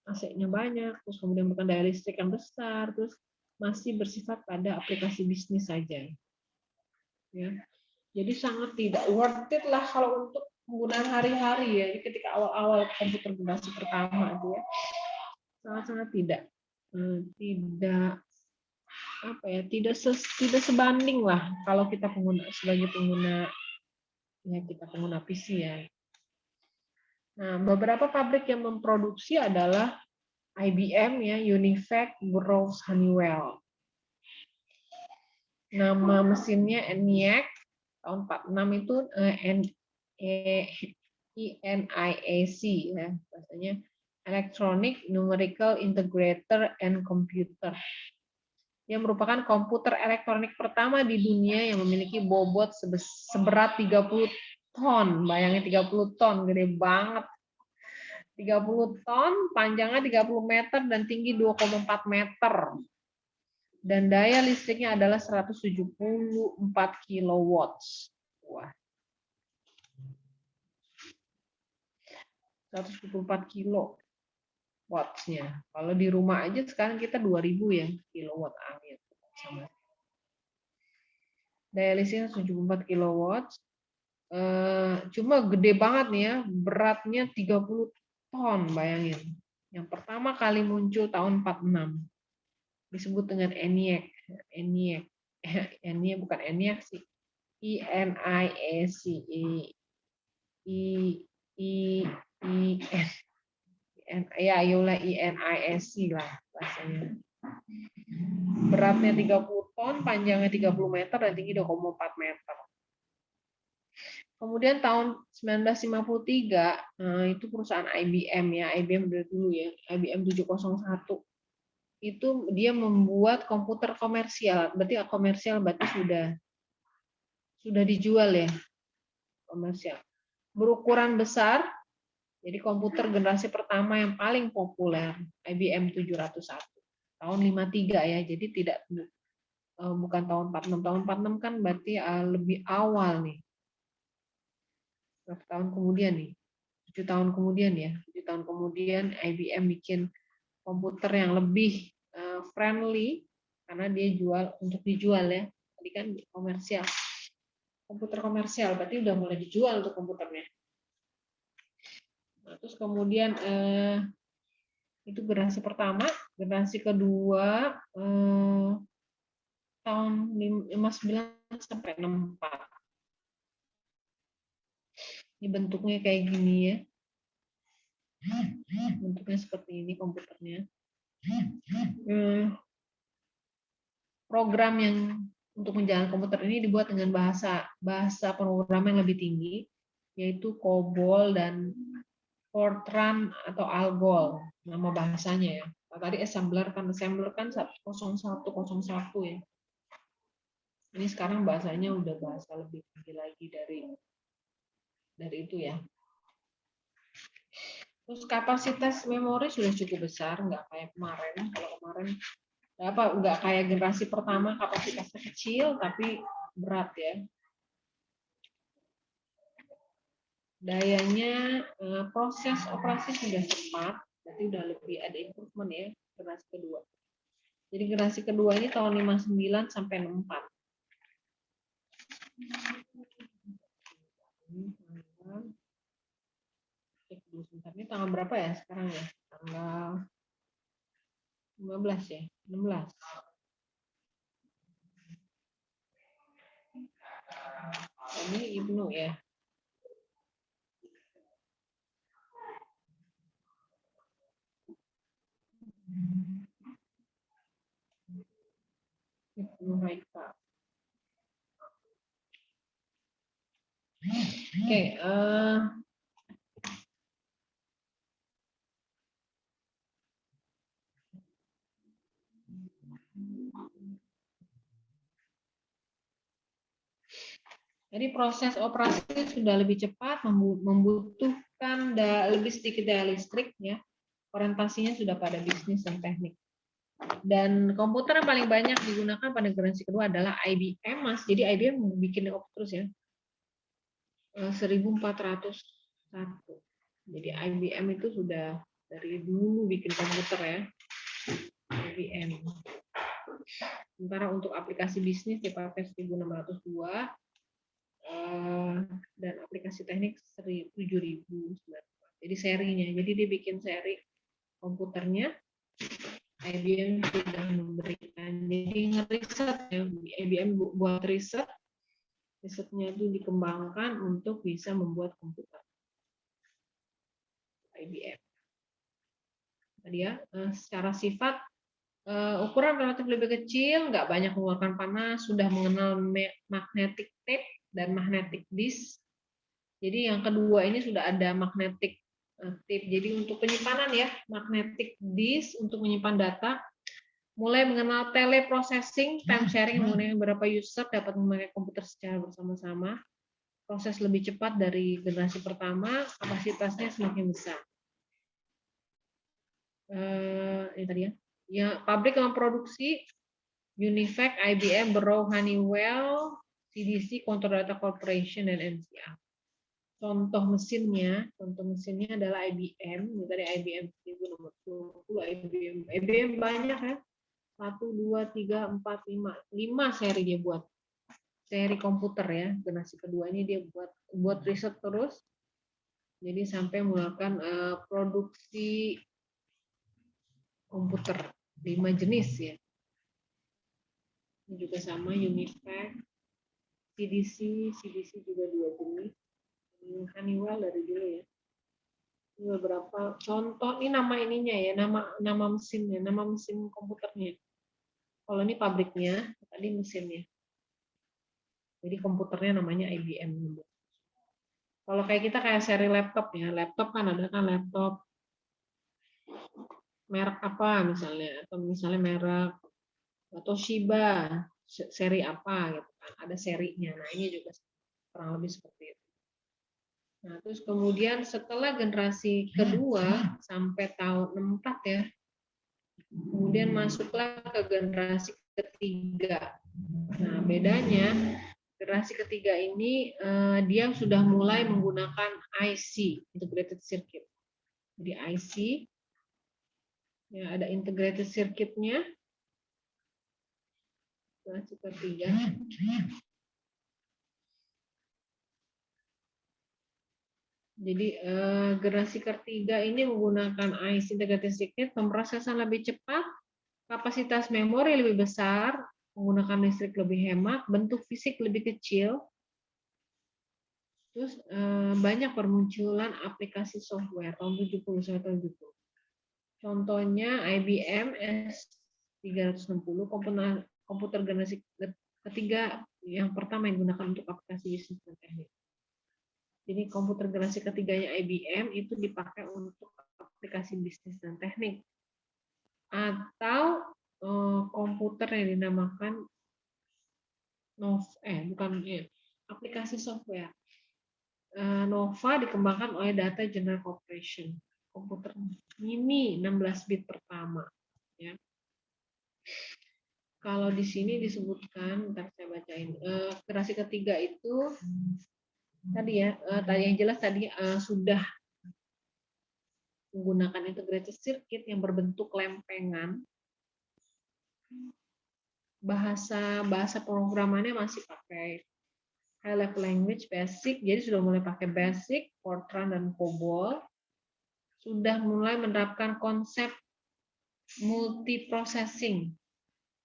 AC-nya banyak, terus kemudian bukan daya listrik yang besar, terus masih bersifat pada aplikasi bisnis saja. Ya. Jadi sangat tidak worth it lah kalau untuk penggunaan hari-hari ya. Jadi ketika awal-awal komputer generasi pertama itu ya, sangat-sangat tidak sebanding lah kalau kita sebagai pengguna PC ya. Nah, beberapa pabrik yang memproduksi adalah IBM ya, Univac, Burroughs, Honeywell. Nama mesinnya ENIAC, tahun 46 itu ENIAC ya, bahasanya Electronic Numerical Integrator and Computer. Yang merupakan komputer elektronik pertama di dunia yang memiliki bobot seberat 30 ton. Bayangin 30 ton, gede banget. 30 ton, panjangnya 30 meter dan tinggi 2,4 meter. Dan daya listriknya adalah 174 kilowatts. Wah. 174 kilowatts-nya. Kalau di rumah aja sekarang kita 2000 ya kilowatt akhir. Daya listriknya 74 kilowatts. Cuma gede banget nih ya, beratnya 30 ton, bayangin. Yang pertama kali muncul tahun 46. Disebut dengan ENIAC. ENIAC bukan ENIAC sih. ENIAC. Ya, ayolah ENIAC lah bahasanya. Beratnya 30 ton, panjangnya 30 meter dan tinggi 2,4 meter. Kemudian tahun 1953 itu perusahaan IBM ya, IBM dari dulu ya, IBM 701. Itu dia membuat komputer komersial, berarti sudah dijual ya, komersial. Berukuran besar, jadi komputer generasi pertama yang paling populer, IBM 701. Tahun 53 ya, jadi tidak bukan tahun 46. Tahun 46 kan berarti lebih awal nih. Berapa tahun kemudian nih? 7 tahun kemudian ya. 7 tahun kemudian IBM bikin komputer yang lebih friendly karena dia untuk dijual ya. Tadi kan komersial. Komputer komersial berarti udah mulai dijual untuk komputernya. Nah, terus kemudian itu generasi pertama, generasi kedua tahun 59 sampai 64. Ini bentuknya kayak gini ya. Bentuknya seperti ini komputernya. Program yang untuk menjalankan komputer ini dibuat dengan bahasa pemrograman yang lebih tinggi, yaitu COBOL dan Fortran atau ALGOL, nama bahasanya ya. Nah, tadi assembler kan 0101 ya. Ini sekarang bahasanya udah bahasa lebih tinggi lagi dari itu ya. Terus kapasitas memori sudah cukup besar, nggak kayak kemarin. Kalau kemarin nggak kayak generasi pertama kapasitasnya kecil tapi berat ya. Dayanya proses operasi sudah cepat, berarti udah lebih ada improvement ya generasi kedua. Jadi generasi kedua ini tahun 59 sampai 64. Cek dulu sebentar. Ini tanggal berapa ya sekarang ya? Tanggal 15 ya? 16. Ini Ibnu ya. Ibnu Haikal. Oke, jadi proses operasi sudah lebih cepat, membutuhkan lebih sedikit daya listrik ya. Orientasinya sudah pada bisnis dan teknik. Dan komputer yang paling banyak digunakan pada generasi kedua adalah IBM, Mas. Jadi IBM bikin terus ya. 1401. Jadi IBM itu sudah dari dulu bikin komputer ya. IBM. Sementara untuk aplikasi bisnis dipakai 1602 dan aplikasi teknik 7000. Jadi serinya. Jadi dia bikin seri komputernya. IBM sudah memberikan, jadi ngeriset ya, IBM buat risetnya itu dikembangkan untuk bisa membuat komputer IBM. Tadi ya, secara sifat ukuran relatif lebih kecil, nggak banyak mengeluarkan panas, sudah mengenal magnetic tape dan magnetic disk. Jadi yang kedua ini sudah ada magnetic tape. Jadi untuk penyimpanan ya, magnetic disk untuk menyimpan data. Mulai mengenal teleprocessing, time sharing mengenai beberapa user dapat memakai komputer secara bersama-sama. Proses lebih cepat dari generasi pertama, kapasitasnya semakin besar. Ini tadi ya. Ya, pabrik yang memproduksi Univac, IBM, Barrow, Honeywell, CDC, Control Data Corporation, dan NCR. Contoh mesinnya adalah IBM. Ini tadi IBM 1020, IBM banyak ya. 1, 2, 3, 4, 5. 5 seri dia buat. Seri komputer ya. Generasi kedua ini dia buat riset terus. Jadi sampai mengeluarkan produksi komputer 5 jenis ya. Ini juga sama Univac, CDC juga 2 jenis. Honeywell dari dulu ya. Ini beberapa contoh, ini nama ininya ya, nama mesinnya, nama mesin komputernya. Kalau ini pabriknya, tadi mesinnya. Jadi komputernya namanya IBM. Kalau kayak kita kayak seri laptop ya, laptop kan ada kan laptop merek apa misalnya, atau misalnya merek Toshiba seri apa gitu kan, ada serinya. Nah ini juga kurang lebih seperti itu. Nah terus kemudian setelah generasi kedua sampai tahun 64 ya, kemudian masuklah ke generasi ketiga. Nah, bedanya generasi ketiga ini dia sudah mulai menggunakan IC, integrated circuit. Jadi IC ya ada integrated circuitnya. Generasi ketiga. Jadi generasi ketiga ini menggunakan IC integrated circuit, pemrosesan lebih cepat, kapasitas memori lebih besar, menggunakan listrik lebih hemat, bentuk fisik lebih kecil, terus banyak permunculan aplikasi software tahun 70. Contohnya IBM S360, komputer generasi ketiga yang pertama yang digunakan untuk aplikasi bisnis dan teknik. Jadi komputer generasi ketiganya IBM itu dipakai untuk aplikasi bisnis dan teknik. Atau komputer yang dinamakan aplikasi software. Nova dikembangkan oleh Data General Corporation. Komputer mini 16 bit pertama. Ya. Kalau di sini disebutkan, ntar saya bacain. Generasi ketiga itu tadi ya, tadi yang jelas tadi sudah menggunakan integrated circuit yang berbentuk lempengan. Bahasa pemrogramannya masih pakai high level language basic, jadi sudah mulai pakai basic, Fortran dan COBOL. Sudah mulai menerapkan konsep multiprocessing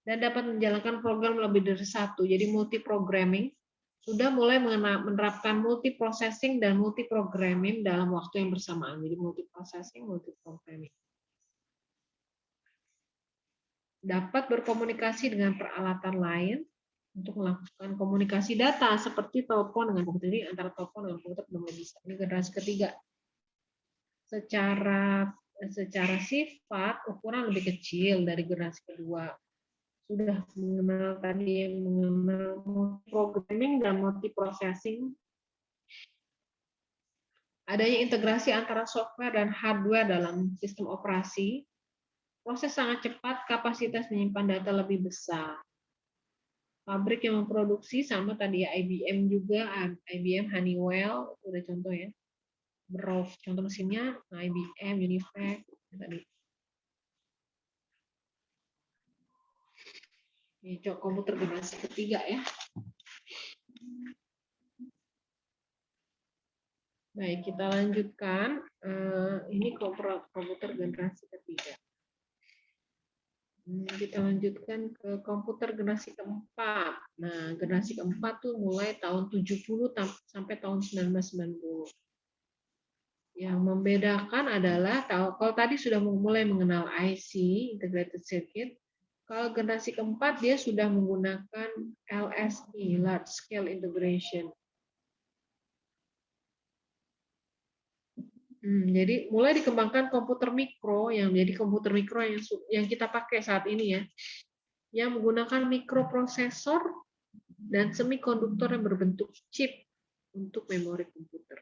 dan dapat menjalankan program lebih dari satu, jadi multi-programming. Sudah mulai menerapkan multiprocessing dan multiprogramming dalam waktu yang bersamaan, jadi multiprocessing, multiprogramming. Dapat berkomunikasi dengan peralatan lain untuk melakukan komunikasi data seperti telepon dengan komputer. Ini antara telepon dengan komputer belum bisa. Ini generasi ketiga. Secara sifat ukuran lebih kecil dari generasi kedua. Sudah mengenal tadi yang mengenal programming dan multiprocessing. Adanya integrasi antara software dan hardware dalam sistem operasi. Proses sangat cepat, kapasitas menyimpan data lebih besar. Pabrik yang memproduksi sama tadi ya, IBM juga, IBM, Honeywell, itu udah contoh ya. Contoh mesinnya IBM, Univac tadi. Ini komputer generasi ketiga ya. Baik, kita lanjutkan. Ini komputer generasi ketiga. Kita lanjutkan ke komputer generasi keempat. Nah, generasi keempat tuh mulai tahun 70 sampai tahun 1990. Yang membedakan adalah kalau tadi sudah mulai mengenal IC, integrated circuit, kalau generasi keempat dia sudah menggunakan LSI, large scale integration. Jadi mulai dikembangkan komputer mikro yang menjadi komputer mikro yang kita pakai saat ini ya, yang menggunakan mikroprosesor dan semikonduktor yang berbentuk chip untuk memori komputer.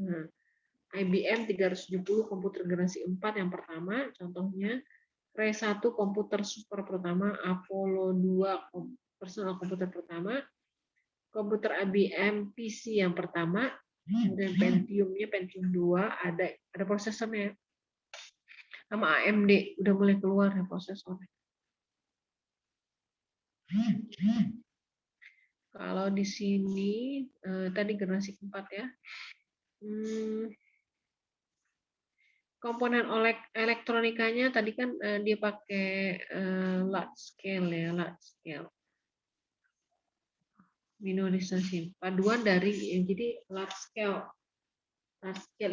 Nah, IBM 370 komputer generasi 4 yang pertama, contohnya Cray 1 komputer super pertama, Apollo 2 personal komputer pertama, komputer IBM PC yang pertama, kemudian Pentium-nya Pentium 2, ada prosesornya. Sama AMD udah mulai keluar ya prosesornya. Kalau di sini tadi generasi keempat ya. Komponen elektronikanya tadi kan dia pakai large scale ya, large scale. Minorisasi. Paduan dari jadi large scale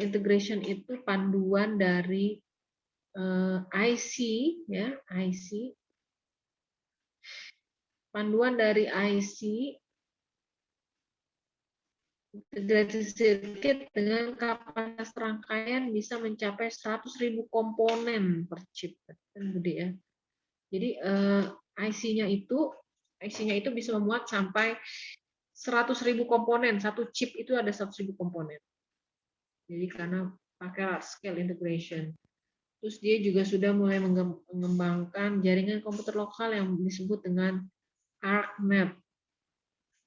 integration itu panduan dari IC ya, IC. Panduan dari IC integrated circuit dengan kapasitas rangkaian bisa mencapai 100.000 komponen per chip. Kan gede ya. Jadi IC-nya itu bisa memuat sampai 100.000 komponen. Satu chip itu ada 100.000 komponen. Jadi karena pakai large scale integration. Terus dia juga sudah mulai mengembangkan jaringan komputer lokal yang disebut dengan ArcNet,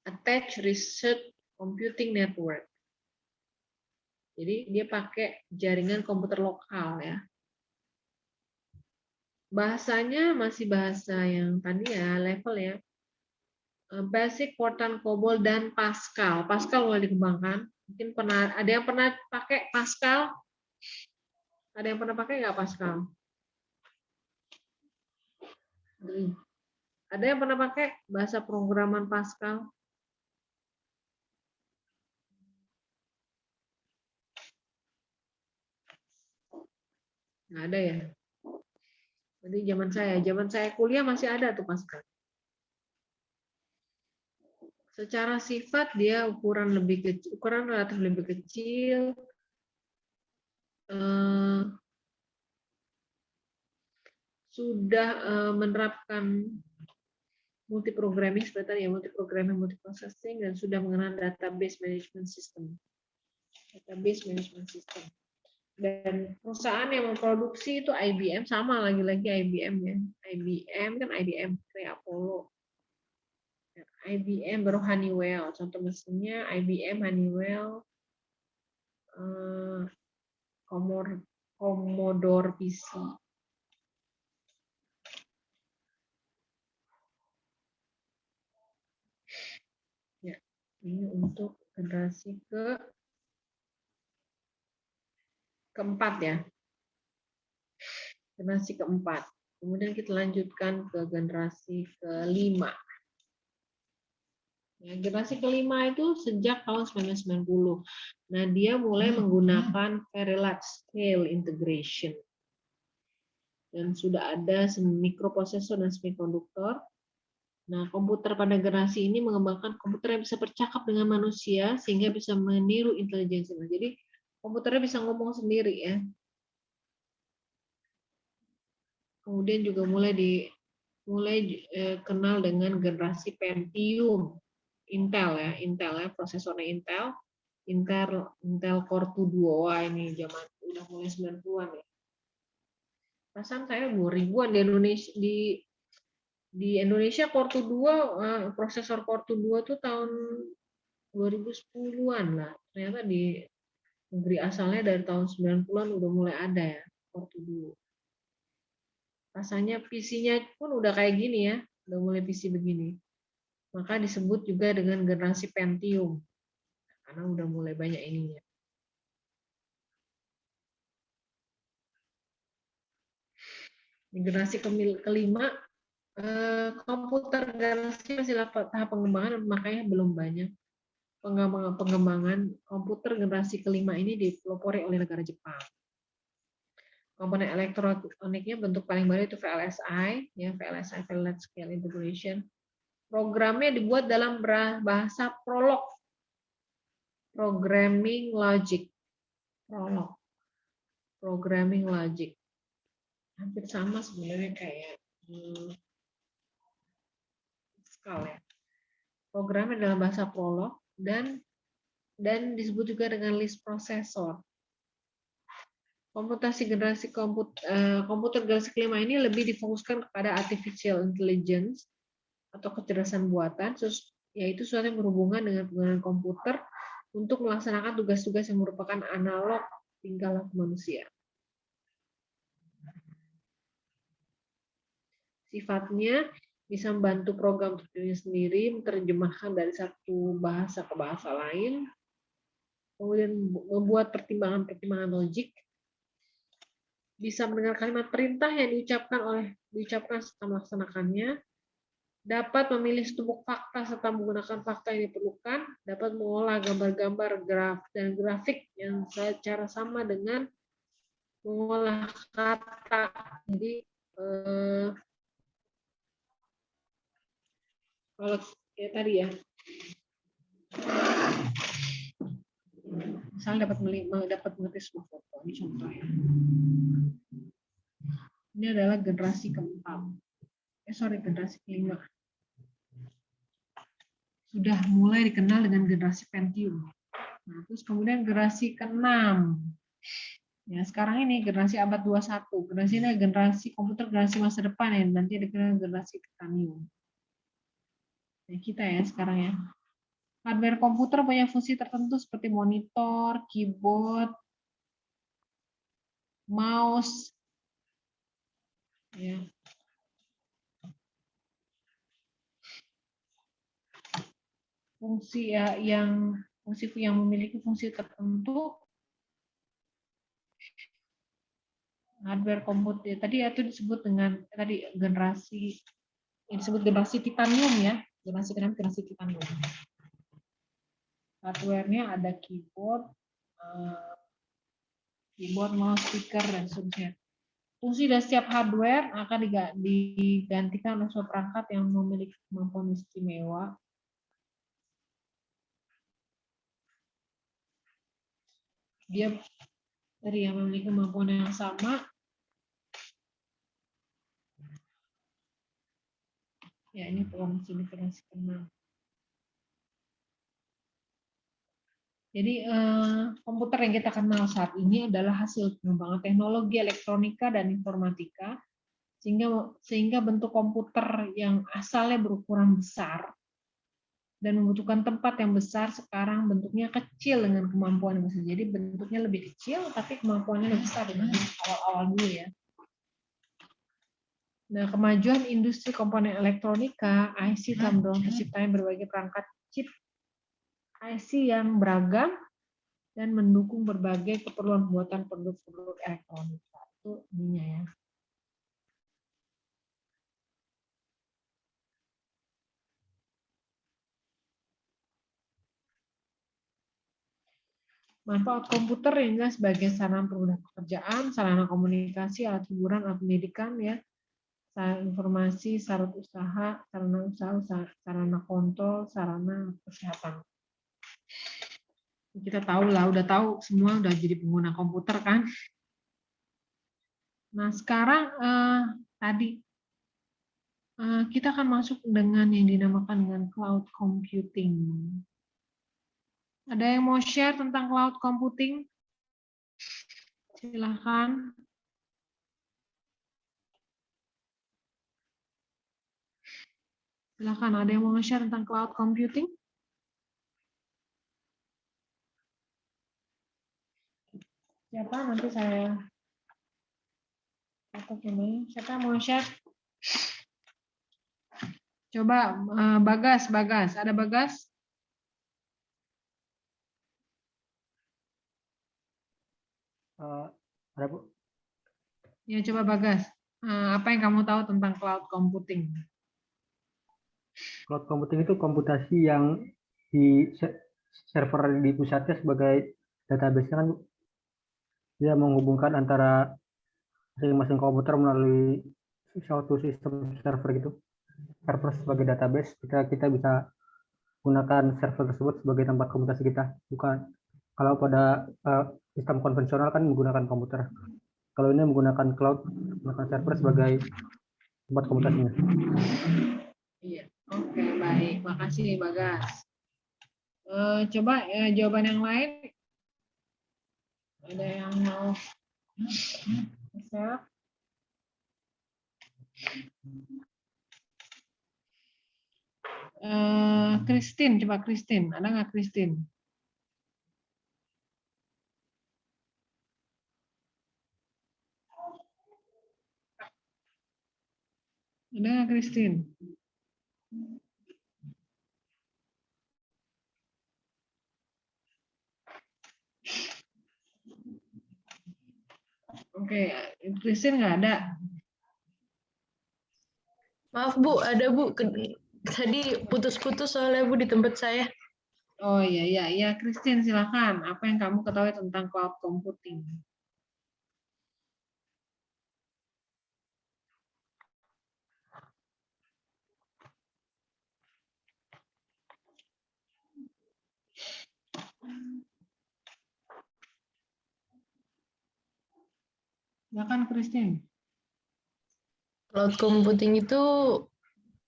Attached Research Computing Network. Jadi dia pakai jaringan komputer lokal ya. Bahasanya masih bahasa yang tadi ya, level ya. Basic, Fortran, COBOL, dan Pascal. Pascal mulai dikembangkan. Mungkin ada yang pernah pakai Pascal? Ada yang pernah pakai nggak Pascal? Ada yang pernah pakai bahasa pemrograman Pascal? Nggak ada ya? Jadi zaman saya kuliah masih ada tuh Pascal. Secara sifat dia ukuran relatif lebih kecil, sudah menerapkan multiprogramming seperti tadi ya, multiprogramming, multiprocessing, dan sudah mengenal database management system. Database management system. Dan perusahaan yang memproduksi itu IBM, sama lagi-lagi IBM ya. IBM kan IBM Cray Apollo. IBM baru Honeywell. Contoh mesinnya IBM, Honeywell, Commodore PC. Ya, ini untuk generasi keempat ya. Generasi keempat. Kemudian kita lanjutkan ke generasi kelima. Ya, generasi kelima itu sejak tahun 1990. Nah, dia mulai menggunakan very large scale integration. Dan sudah ada mikroprosesor dan semikonduktor. Nah, komputer pada generasi ini mengembangkan komputer yang bisa bercakap dengan manusia sehingga bisa meniru intelijensi. Jadi, komputernya bisa ngomong sendiri ya. Kemudian juga mulai kenal dengan generasi Pentium. Intel ya, prosesornya Intel Core 2 Duo. Wah, ini zaman udah mulai 90-an ya. Perasaan saya 2000-an di Indonesia Core 2 prosesor Core 2 tuh tahun 2010-an lah. Ternyata di negeri asalnya dari tahun 90-an udah mulai ada ya Core 2. Rasanya PC-nya pun udah kayak gini ya, udah mulai PC begini. Maka disebut juga dengan generasi Pentium. Karena udah mulai banyak ininya. Generasi kelima, komputer generasi masih tahap pengembangan, makanya belum banyak. Pengembangan komputer generasi kelima ini dipelopori oleh negara Jepang. Komponen elektroniknya bentuk paling baru itu VLSI, ya VLSI Very Large Scale Integration. Programnya dibuat dalam bahasa Prolog, Programming Logic. Prolog, Programming Logic. Hampir sama sebenarnya kayak Pascal ya. Programnya dalam bahasa Prolog dan disebut juga dengan Lisp processor. Komputasi generasi komputer generasi kelima ini lebih difokuskan kepada artificial intelligence atau kecerdasan buatan, yaitu sesuatu yang berhubungan dengan penggunaan komputer untuk melaksanakan tugas-tugas yang merupakan analog tingkah laku manusia. Sifatnya bisa membantu program untuk diri sendiri, menerjemahkan dari satu bahasa ke bahasa lain, kemudian membuat pertimbangan-pertimbangan logik, bisa mendengar kalimat perintah yang diucapkan serta melaksanakannya, dapat memilih setumpuk fakta serta menggunakan fakta yang diperlukan, dapat mengolah gambar-gambar dan grafik yang secara sama dengan mengolah kata. Jadi kalau ya tadi ya, misalnya dapat mengerti sebuah foto, ini contoh ya. Ini adalah generasi keempat. Generasi kelima. Sudah mulai dikenal dengan generasi Pentium. Nah, terus kemudian generasi ke-6. Ya, sekarang ini generasi abad 21. Generasi ini generasi komputer generasi masa depan ya, nanti dikenal generasi Titanium. Nah, kita ya sekarang ya. Hardware komputer punya fungsi tertentu seperti monitor, keyboard, mouse, ya. Fungsi yang memiliki fungsi tertentu. Hardware komputer tadi itu disebut dengan generasi titanium ya, generasi titanium. Hardware-nya ada keyboard, mouse, speaker dan seterusnya. Fungsi dari setiap hardware akan digantikan oleh suatu perangkat yang memiliki kemampuan istimewa. Dia yang memiliki kemampuan yang sama. Ya, ini fungsi generasi ke-6. Jadi komputer yang kita kenal saat ini adalah hasil pengembangan teknologi elektronika dan informatika, sehingga bentuk komputer yang asalnya berukuran besar dan membutuhkan tempat yang besar. Sekarang bentuknya kecil dengan kemampuan yang besar. Jadi bentuknya lebih kecil tapi kemampuannya lebih besar dibanding awal-awal dulu ya. Nah, kemajuan industri komponen elektronika, IC telah mendorong terciptanya berbagai perangkat chip IC yang beragam dan mendukung berbagai keperluan pembuatan produk-produk elektronika. Itu ininya ya. Manfaat komputer yang jelas sebagai sarana permudah pekerjaan, sarana komunikasi, alat hiburan, alat pendidikan ya, sarana informasi, sarana usaha, sarana kontrol, sarana kesehatan. Kita tahu lah, udah tahu semua udah jadi pengguna komputer kan. Nah sekarang tadi kita akan masuk dengan yang dinamakan dengan cloud computing. Ada yang mau share tentang cloud computing? Silahkan. Silahkan, ada yang mau share tentang cloud computing? Siapa? Nanti saya catat ini. Siapa mau share? Coba Bagas. Ada Bagas? Ada Bu. Ya, coba Bagas. Apa yang kamu tahu tentang cloud computing? Cloud computing itu komputasi yang di server di pusatnya sebagai database kan Bu. Dia menghubungkan antara masing-masing komputer melalui suatu sistem server gitu. Server sebagai database, kita bisa gunakan server tersebut sebagai tempat komunikasi kita. Bukan kalau pada sistem konvensional kan menggunakan komputer. Kalau ini menggunakan cloud, menggunakan server sebagai tempat komunikasinya. Iya. Oke, baik. Makasih Bagas. Coba jawaban yang lain. Ada yang mau share? Christine, coba Christine. Ada nggak Christine? Ada nggak Christine? Oke, Christine nggak ada. Maaf Bu, ada Bu. Tadi putus-putus soalnya Bu di tempat saya. Oh iya, Christine silakan. Apa yang kamu ketahui tentang cloud computing? Silakan Christine. Cloud computing itu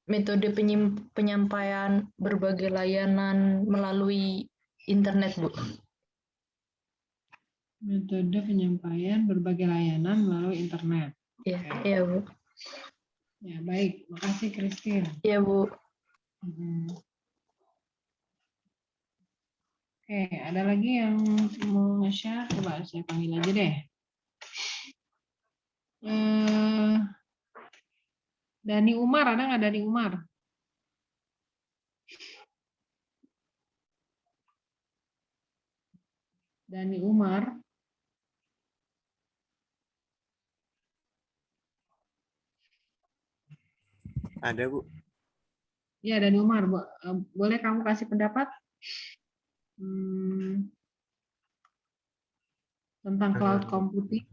metode penyampaian berbagai layanan melalui internet, Bu. Metode penyampaian berbagai layanan melalui internet. Iya, iya Bu. Ya, baik. Makasih Christine. Iya Bu. Oke, ada lagi yang mau nge-share? Coba saya panggil aja deh. Dani Umar, ada nggak Dani Umar? Dani Umar. Ada Bu. Ya, Dani Umar. Boleh kamu kasih pendapat tentang cloud computing?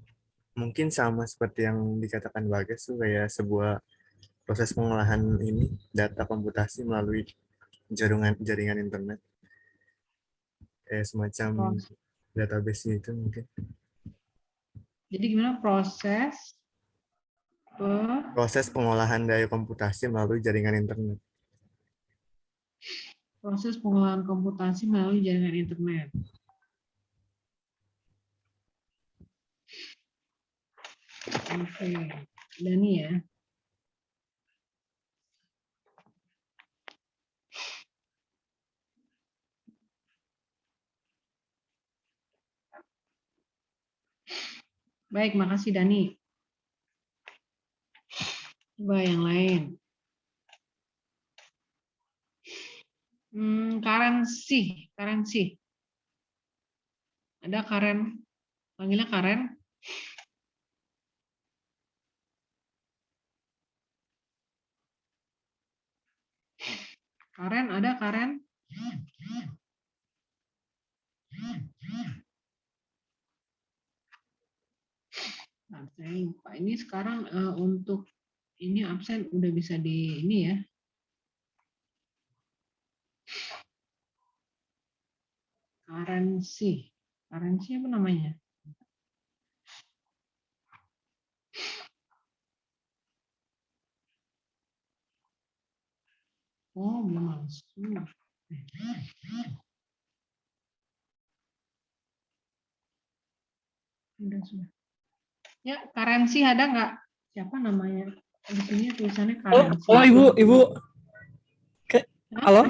Mungkin sama seperti yang dikatakan Bagas tuh kayak sebuah proses pengolahan ini data komputasi melalui jaringan internet. Kayak semacam database gitu mungkin. Jadi gimana proses Proses pengolahan daya komputasi melalui jaringan internet. proses pengolahan komputasi melalui jaringan internet? Oke, Dani ya. Baik, makasih Dani. Coba yang lain. Karensi. Ada Karen, panggilnya Karen. Karen, ada Karen? Nah, saya lupa. Ini sekarang untuk ini absen udah bisa di ini ya. Karensi apa namanya? Oh, belum langsung. Sudah. Ya, karensi ada nggak? Siapa namanya? Di sini tulisannya karensi. Oh, Ibu. Halo?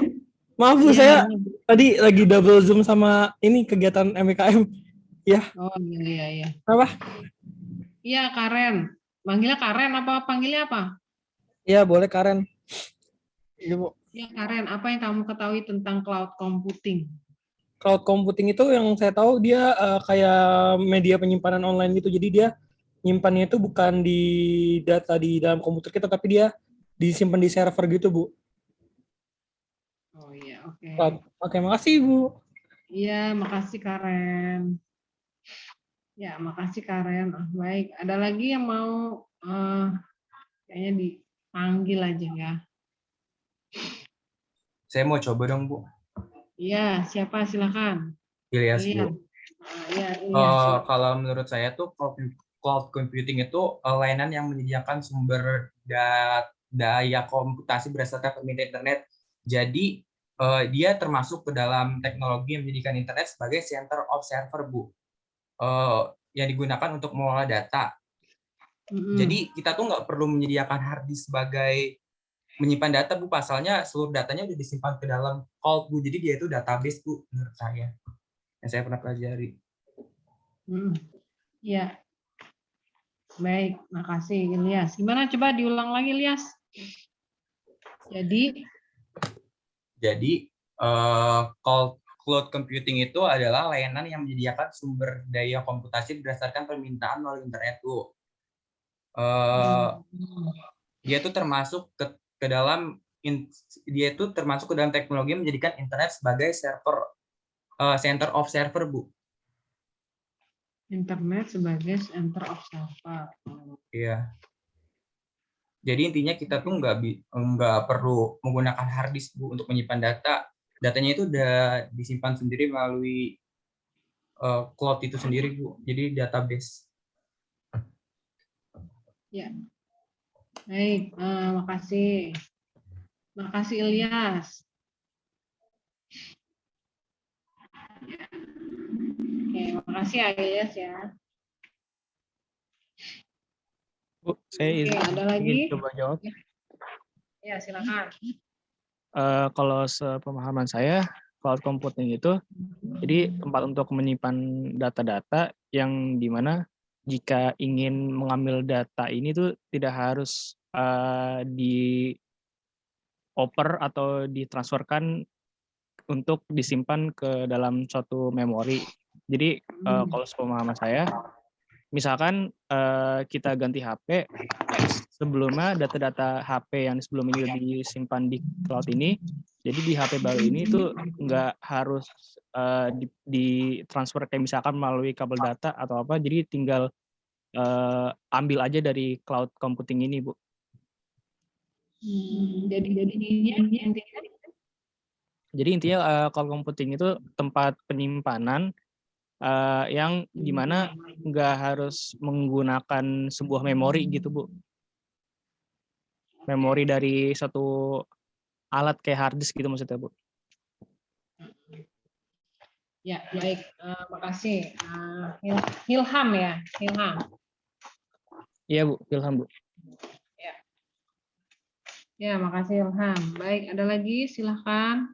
Maaf Bu, Iya, saya ini. tadi lagi double Zoom sama ini kegiatan MKM. Ya, Oh, iya. apa? Iya, Karen. Manggilnya Karen apa panggilnya apa? Iya, boleh Karen. Iya, Bu. Ya, Karen, apa yang kamu ketahui tentang cloud computing? Cloud computing itu yang saya tahu dia kayak media penyimpanan online gitu. Jadi dia nyimpannya itu bukan di data di dalam komputer kita, tapi dia disimpan di server gitu, Bu. Oh iya, oke. Oke, makasih Bu. Iya, makasih Karen. Ya, makasih Karen. Baik, ada lagi yang mau kayaknya dipanggil aja ya. Saya mau coba dong, Bu. Iya, siapa silakan. Ilyas, Iya. Bu. Iya, silakan. Kalau menurut saya tuh cloud computing itu layanan yang menyediakan sumber daya komputasi berdasarkan permintaan internet. Jadi dia termasuk ke dalam teknologi yang menjadikan internet sebagai center of server, Bu. Yang digunakan untuk mengolah data. Jadi kita tuh nggak perlu menyediakan hard disk sebagai menyimpan data, Bu. Pasalnya seluruh datanya udah disimpan ke dalam cloud, Bu. Jadi dia itu database, Bu, menurut saya. Yang saya pernah pelajari. Iya. Baik, makasih Ilyas. Gimana coba diulang lagi Ilyas? Jadi Cloud computing itu adalah layanan yang menyediakan sumber daya komputasi berdasarkan permintaan melalui internet, Bu. Dia itu termasuk ke dalam teknologi yang menjadikan internet sebagai center of server, Bu. Internet sebagai center of server. Iya. Jadi intinya kita tuh nggak perlu menggunakan hard disk, Bu, untuk menyimpan data. Datanya itu udah disimpan sendiri melalui cloud itu sendiri, Bu. Jadi database. Ya. Baik, makasih. Makasih Ilyas. Oke, makasih ya Ilyas ya. Bu, saya ada lagi? ingin coba jawab. Ya, silakan. Kalau sepemahaman saya, cloud computing itu jadi tempat untuk menyimpan data-data yang dimana jika ingin mengambil data ini tuh tidak harus dioper atau ditransferkan untuk disimpan ke dalam suatu memori. Jadi kalau sepemahaman saya, misalkan kita ganti HP, sebelumnya data-data HP yang sebelumnya disimpan di cloud ini, jadi di HP baru ini tuh nggak harus ditransfer kayak misalkan melalui kabel data atau apa, jadi tinggal ambil aja dari cloud computing ini, Bu. Jadi intinya cloud computing itu tempat penyimpanan yang dimana nggak harus menggunakan sebuah memori gitu, Bu. Memori dari satu alat kayak hard disk gitu maksudnya, Bu. Ya, baik. Makasih. Ilham ya, Ilham. Iya, Bu. Ilham, Bu. Ya, makasih Ilham. Baik, ada lagi? Silahkan.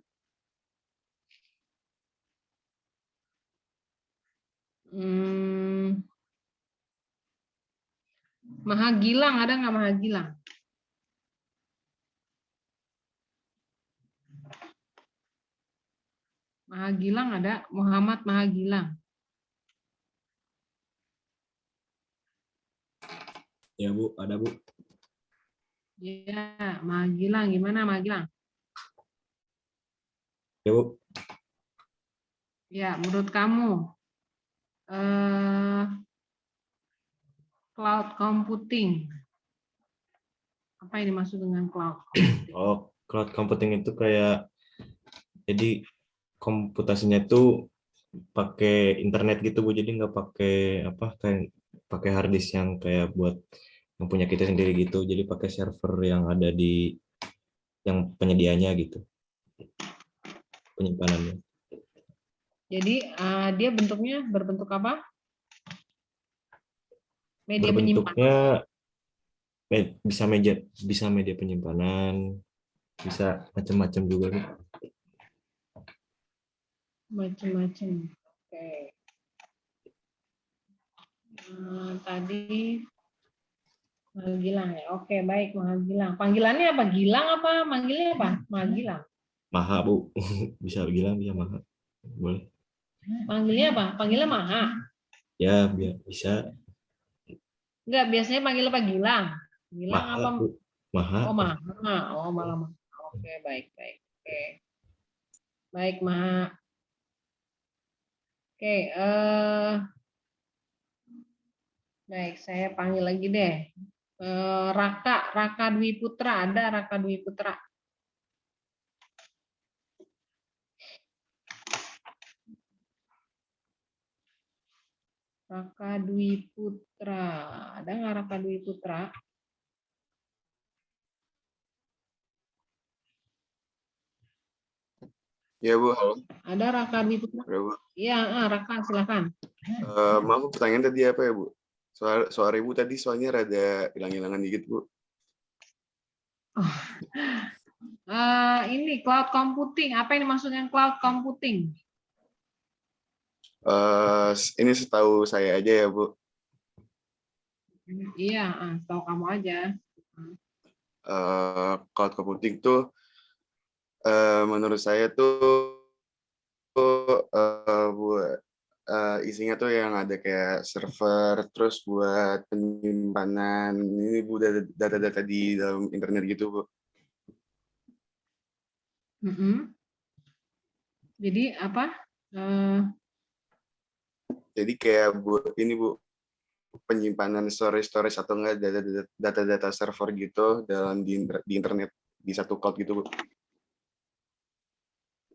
Mahagilang, ada nggak Mahagilang? Mahagilang ada, Muhammad Mahagilang. Ya Bu, ada Bu. Ya, Mahagilang, gimana Mahagilang? Ya Bu. Ya, menurut kamu cloud computing, apa yang dimaksud dengan cloud computing? Oh, cloud computing itu kayak jadi komputasinya itu pakai internet gitu Bu, jadi nggak pakai apa kayak pakai hard disk yang kayak buat yang punya kita sendiri gitu, jadi pakai server yang ada di yang penyedianya gitu penyimpanannya. Jadi dia bentuknya berbentuk apa? Media penyimpanan. Berbentuknya bisa media penyimpanan, bisa macam-macam juga Bu. Macam-macam. Oke. Tadi Gilang ya. Oke, baik Gilang. Panggilannya apa? Gilang apa? Manggilnya apa? Gilang. Maha Bu. Bisa bilang bisa Maha. Boleh. Panggilnya apa? Panggilnya Maha. Ya, bisa. Enggak, biasanya panggil apa? Gilang. Gilang Maha apa? Bu. Maha. Oh, Maha. Oh, malah Maha. Oke, baik. Oke. Baik, Maha. Oke, baik, saya panggil lagi deh. Raka Dwi Putra, ada Raka Dwi Putra. Raka Dwi Putra, ada nggak Raka Dwi Putra? Ya Bu, halo. Ada Raka Dwi Putra? Ya, Bu. Iya, Raka, silakan. Maaf, pertanyaan tadi apa ya Bu? Suara Ibu tadi soalnya rada hilang-hilangan dikit Bu. Ini cloud computing, apa yang dimaksud dengan cloud computing? Ini setahu saya aja ya Bu. Iya, tahu kamu aja. Cloud computing tuh menurut saya tuh buat isinya tuh yang ada kayak server, terus buat penyimpanan ini Bu, data-data di dalam internet gitu Bu. Jadi apa? Jadi kayak ini Bu, penyimpanan storage atau enggak data-data server gitu dalam di internet di satu cloud gitu Bu.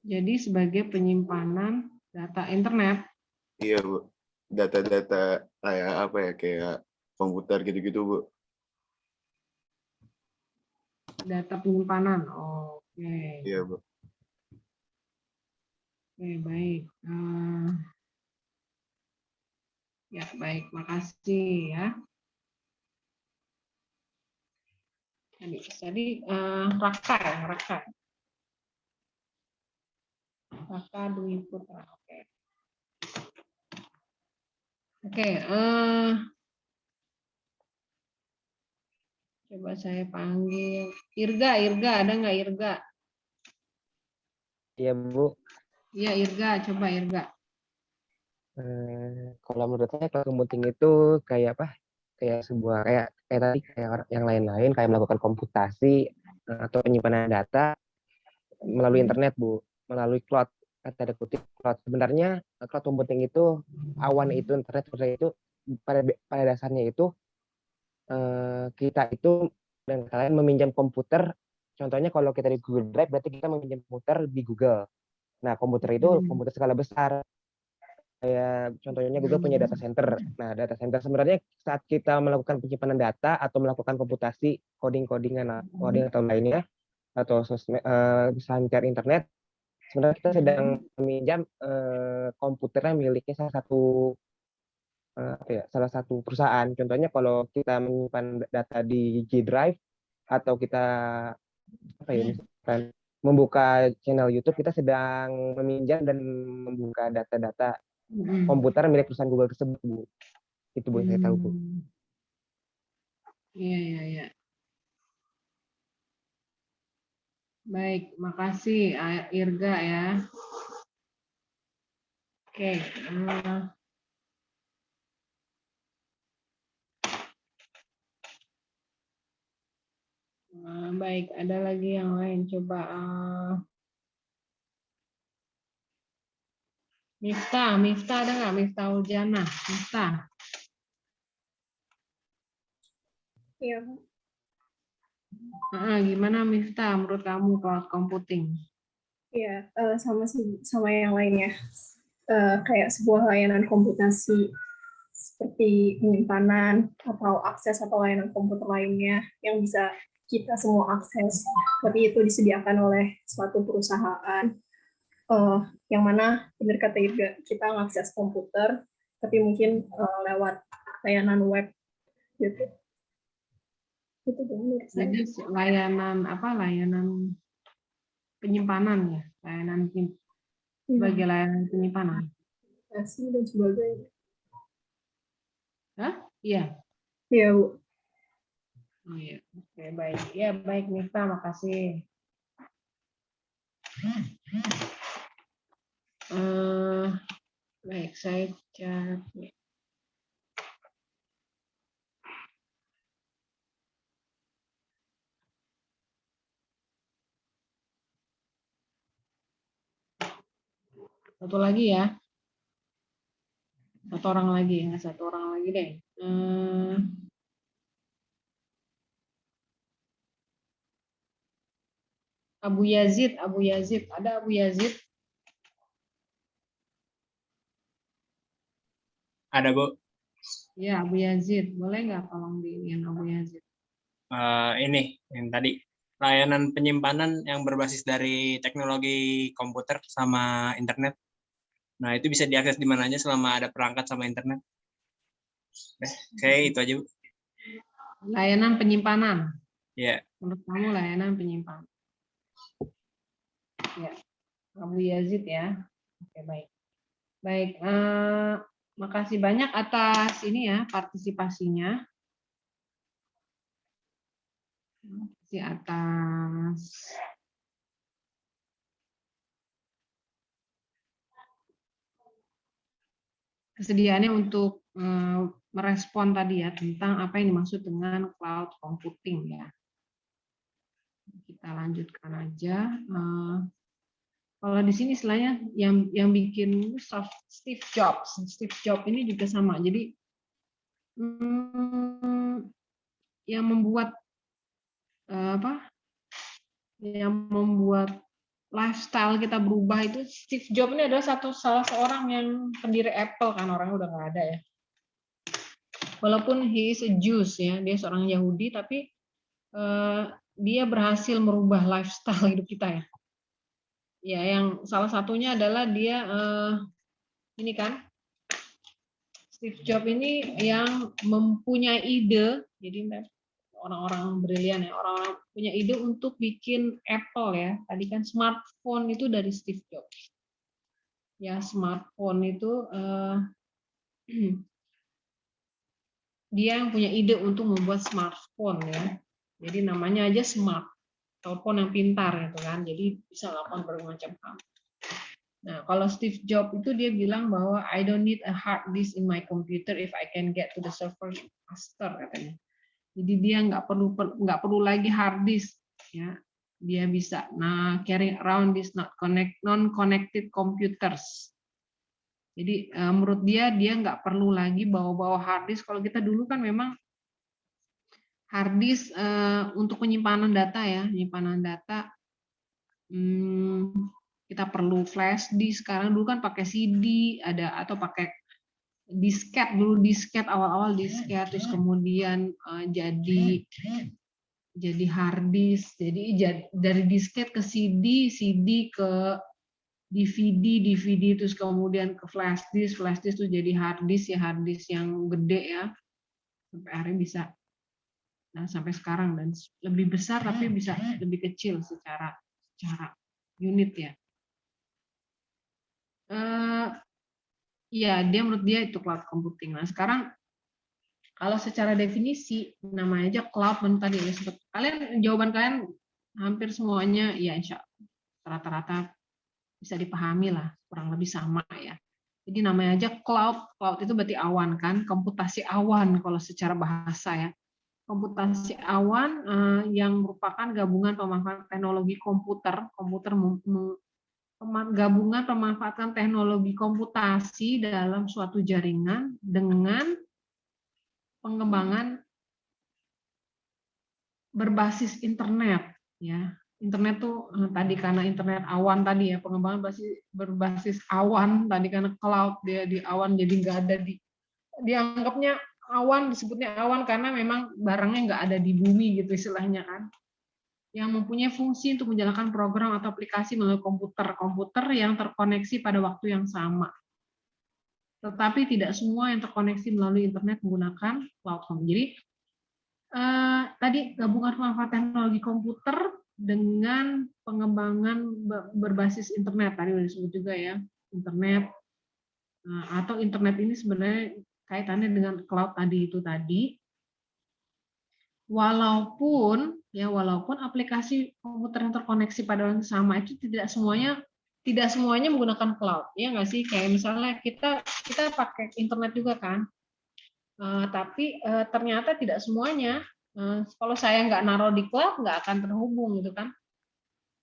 Jadi sebagai penyimpanan data internet. Iya Bu, data-data kayak apa ya, kayak komputer gitu-gitu Bu. Data penyimpanan. Oke. Iya Bu. Oke, baik. Ya, baik. Makasih ya. Tadi Raka ya, Raka. Raka Dwi Putra. Oke. Oke. Coba saya panggil Irga. Ada nggak Irga? Iya Bu, Iya Irga. Coba Irga. kalau menurut saya cloud computing itu kayak apa? Kayak sebuah kayak tadi kayak yang lain-lain kayak melakukan komputasi atau penyimpanan data melalui internet Bu, melalui cloud. Kata kutip cloud. Sebenarnya cloud computing itu awan itu internet itu pada dasarnya itu kita itu dan kalian meminjam komputer. Contohnya kalau kita di Google Drive berarti kita meminjam komputer di Google. Nah komputer itu komputer skala besar. Kayak contohnya Google punya data center. Nah, data center sebenarnya saat kita melakukan penyimpanan data atau melakukan komputasi coding atau lainnya atau selancar internet, sebenarnya kita sedang meminjam komputernya miliknya salah satu perusahaan. Contohnya kalau kita menyimpan data di G Drive atau kita misalkan membuka channel YouTube, kita sedang meminjam dan membuka data-data komputer milik perusahaan Google tersebut Bu. Itu Bu yang saya tahu Bu. Iya, iya, iya. Baik, makasih Irga ya. Oke, baik, ada lagi yang lain. Coba Miftah ada nggak? Miftah Uljana, Miftah. Iya, Gimana Miftah menurut kamu cloud computing? iya, sama yang lainnya. Kayak sebuah layanan komputasi seperti penyimpanan atau akses atau layanan komputer lainnya yang bisa kita semua akses. Tapi itu disediakan oleh suatu perusahaan yang mana benar kata Irga, kita mengakses komputer, tapi mungkin lewat layanan web gitu. Itu menurut saya. Jadi layanan apa? Layanan penyimpanan ya, sebagai layanan penyimpanan. Aplikasi dan sebagainya. Hah? Iya. Iya, Bu. Oh iya. Oke, baik. Ya, baik Miftah, makasih. Baik, saya chat. Satu lagi ya. Satu orang lagi deh. Abu Yazid, ada Abu Yazid? Ada, Bu. Ya, Abu Yazid, boleh nggak tolong diinin Abu Yazid? Ini yang tadi layanan penyimpanan yang berbasis dari teknologi komputer sama internet. Nah, itu bisa diakses di mana aja selama ada perangkat sama internet. Oke, itu aja, Bu. Layanan penyimpanan. Ya. Menurut kamu layanan penyimpanan. Ya, Abu Yazid ya. Oke, baik. Baik, makasih banyak atas ini ya partisipasinya. Makasih atas kesediaannya untuk merespon tadi ya tentang apa yang dimaksud dengan cloud computing ya. Kita lanjutkan aja. Kalau di sini istilahnya yang bikin Steve Jobs. Steve Jobs ini juga sama. Jadi yang membuat yang membuat lifestyle kita berubah itu Steve Jobs ini adalah salah seorang yang pendiri Apple kan, orangnya udah nggak ada ya. Walaupun he is a Jews ya, dia seorang Yahudi tapi dia berhasil merubah lifestyle hidup kita ya. Ya, yang salah satunya adalah dia ini kan Steve Jobs ini yang mempunyai ide, jadi orang-orang brilian ya, orang-orang punya ide untuk bikin Apple ya. Tadi kan smartphone itu dari Steve Jobs. Ya, smartphone itu dia yang punya ide untuk membuat smartphone ya. Jadi namanya aja smart, telepon yang pintar gitu kan. Jadi bisa melakukan berbagai macam hal. Nah, kalau Steve Jobs itu dia bilang bahwa I don't need a hard disk in my computer if I can get to the server faster katanya. Jadi dia nggak perlu lagi hard disk ya. Dia bisa carrying around this non connected computers. Jadi menurut dia nggak perlu lagi bawa hard disk. Kalau kita dulu kan memang hard disk untuk penyimpanan data ya, kita perlu flash disk. Sekarang dulu kan pakai CD ada atau pakai disket, dulu disket awal-awal disket, terus kemudian jadi hard disk. Jadi dari disket ke CD, CD ke DVD terus kemudian ke flash disk tuh jadi hard disk ya, hard disk yang gede ya. Sampai akhirnya bisa sampai sekarang dan lebih besar tapi bisa lebih kecil secara unit ya. Ya, menurut dia itu cloud computing. Nah, sekarang Kalau secara definisi namanya aja cloud tadi ya. Jawaban kalian hampir semuanya ya insya rata-rata bisa dipahami lah, kurang lebih sama ya. Jadi namanya aja cloud. Cloud itu berarti awan kan, komputasi awan kalau secara bahasa ya. Komputasi awan yang merupakan gabungan pemanfaatan teknologi komputer gabungan pemanfaatan teknologi komputasi dalam suatu jaringan dengan pengembangan berbasis internet ya. Internet tuh tadi karena internet awan tadi ya, pengembangan berbasis awan tadi karena cloud dia di awan, jadi nggak ada dianggapnya awan, disebutnya awan karena memang barangnya nggak ada di bumi gitu istilahnya kan, yang mempunyai fungsi untuk menjalankan program atau aplikasi melalui komputer yang terkoneksi pada waktu yang sama. Tetapi tidak semua yang terkoneksi melalui internet menggunakan cloud computing. Jadi tadi gabungan pemanfaatan teknologi komputer dengan pengembangan berbasis internet, tadi sudah disebut juga ya, internet atau internet ini sebenarnya kaitannya dengan cloud tadi. Walaupun aplikasi komputer yang terkoneksi pada waktu yang sama itu tidak semuanya menggunakan cloud, ya nggak sih? Kayak misalnya kita pakai internet juga kan, tapi ternyata tidak semuanya. Kalau saya nggak naruh di cloud nggak akan terhubung gitu kan.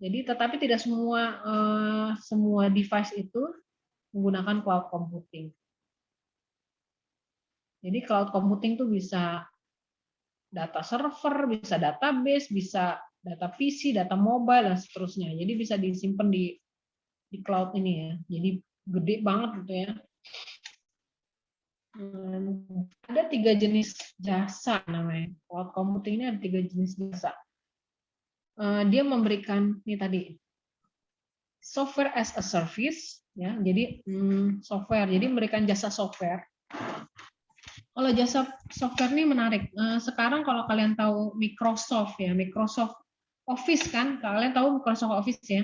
Jadi tetapi tidak semua device itu menggunakan cloud computing. Jadi cloud computing itu bisa data server, bisa database, bisa data PC, data mobile, dan seterusnya. Jadi bisa disimpan di cloud ini ya. Jadi gede banget gitu ya. Ada 3 jenis jasa namanya. Cloud computing ini ada 3 jenis jasa. Dia memberikan ini tadi software as a service ya. Jadi software, jadi memberikan jasa software. Kalau jasa software ini menarik. Sekarang kalau kalian tahu Microsoft ya, Microsoft Office kan, kalian tahu Microsoft Office ya.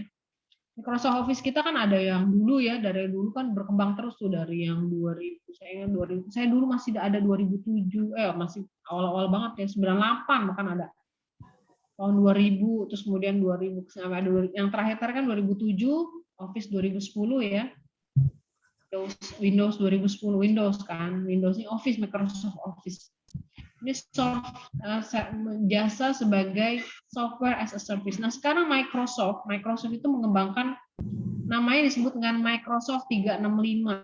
Microsoft Office kita kan ada yang dulu ya, dari dulu kan berkembang terus tuh dari yang 2000, saya dulu masih ada 2007, masih awal-awal banget ya, 98 bahkan ada. Tahun 2000, terus kemudian 2000 sampai yang terakhir kan 2007, Office 2010 ya. Windows 2010 Windows kan, Windows ini Office, Microsoft Office. Ini jasa sebagai software as a service. Nah sekarang Microsoft itu mengembangkan namanya disebut dengan Microsoft 365.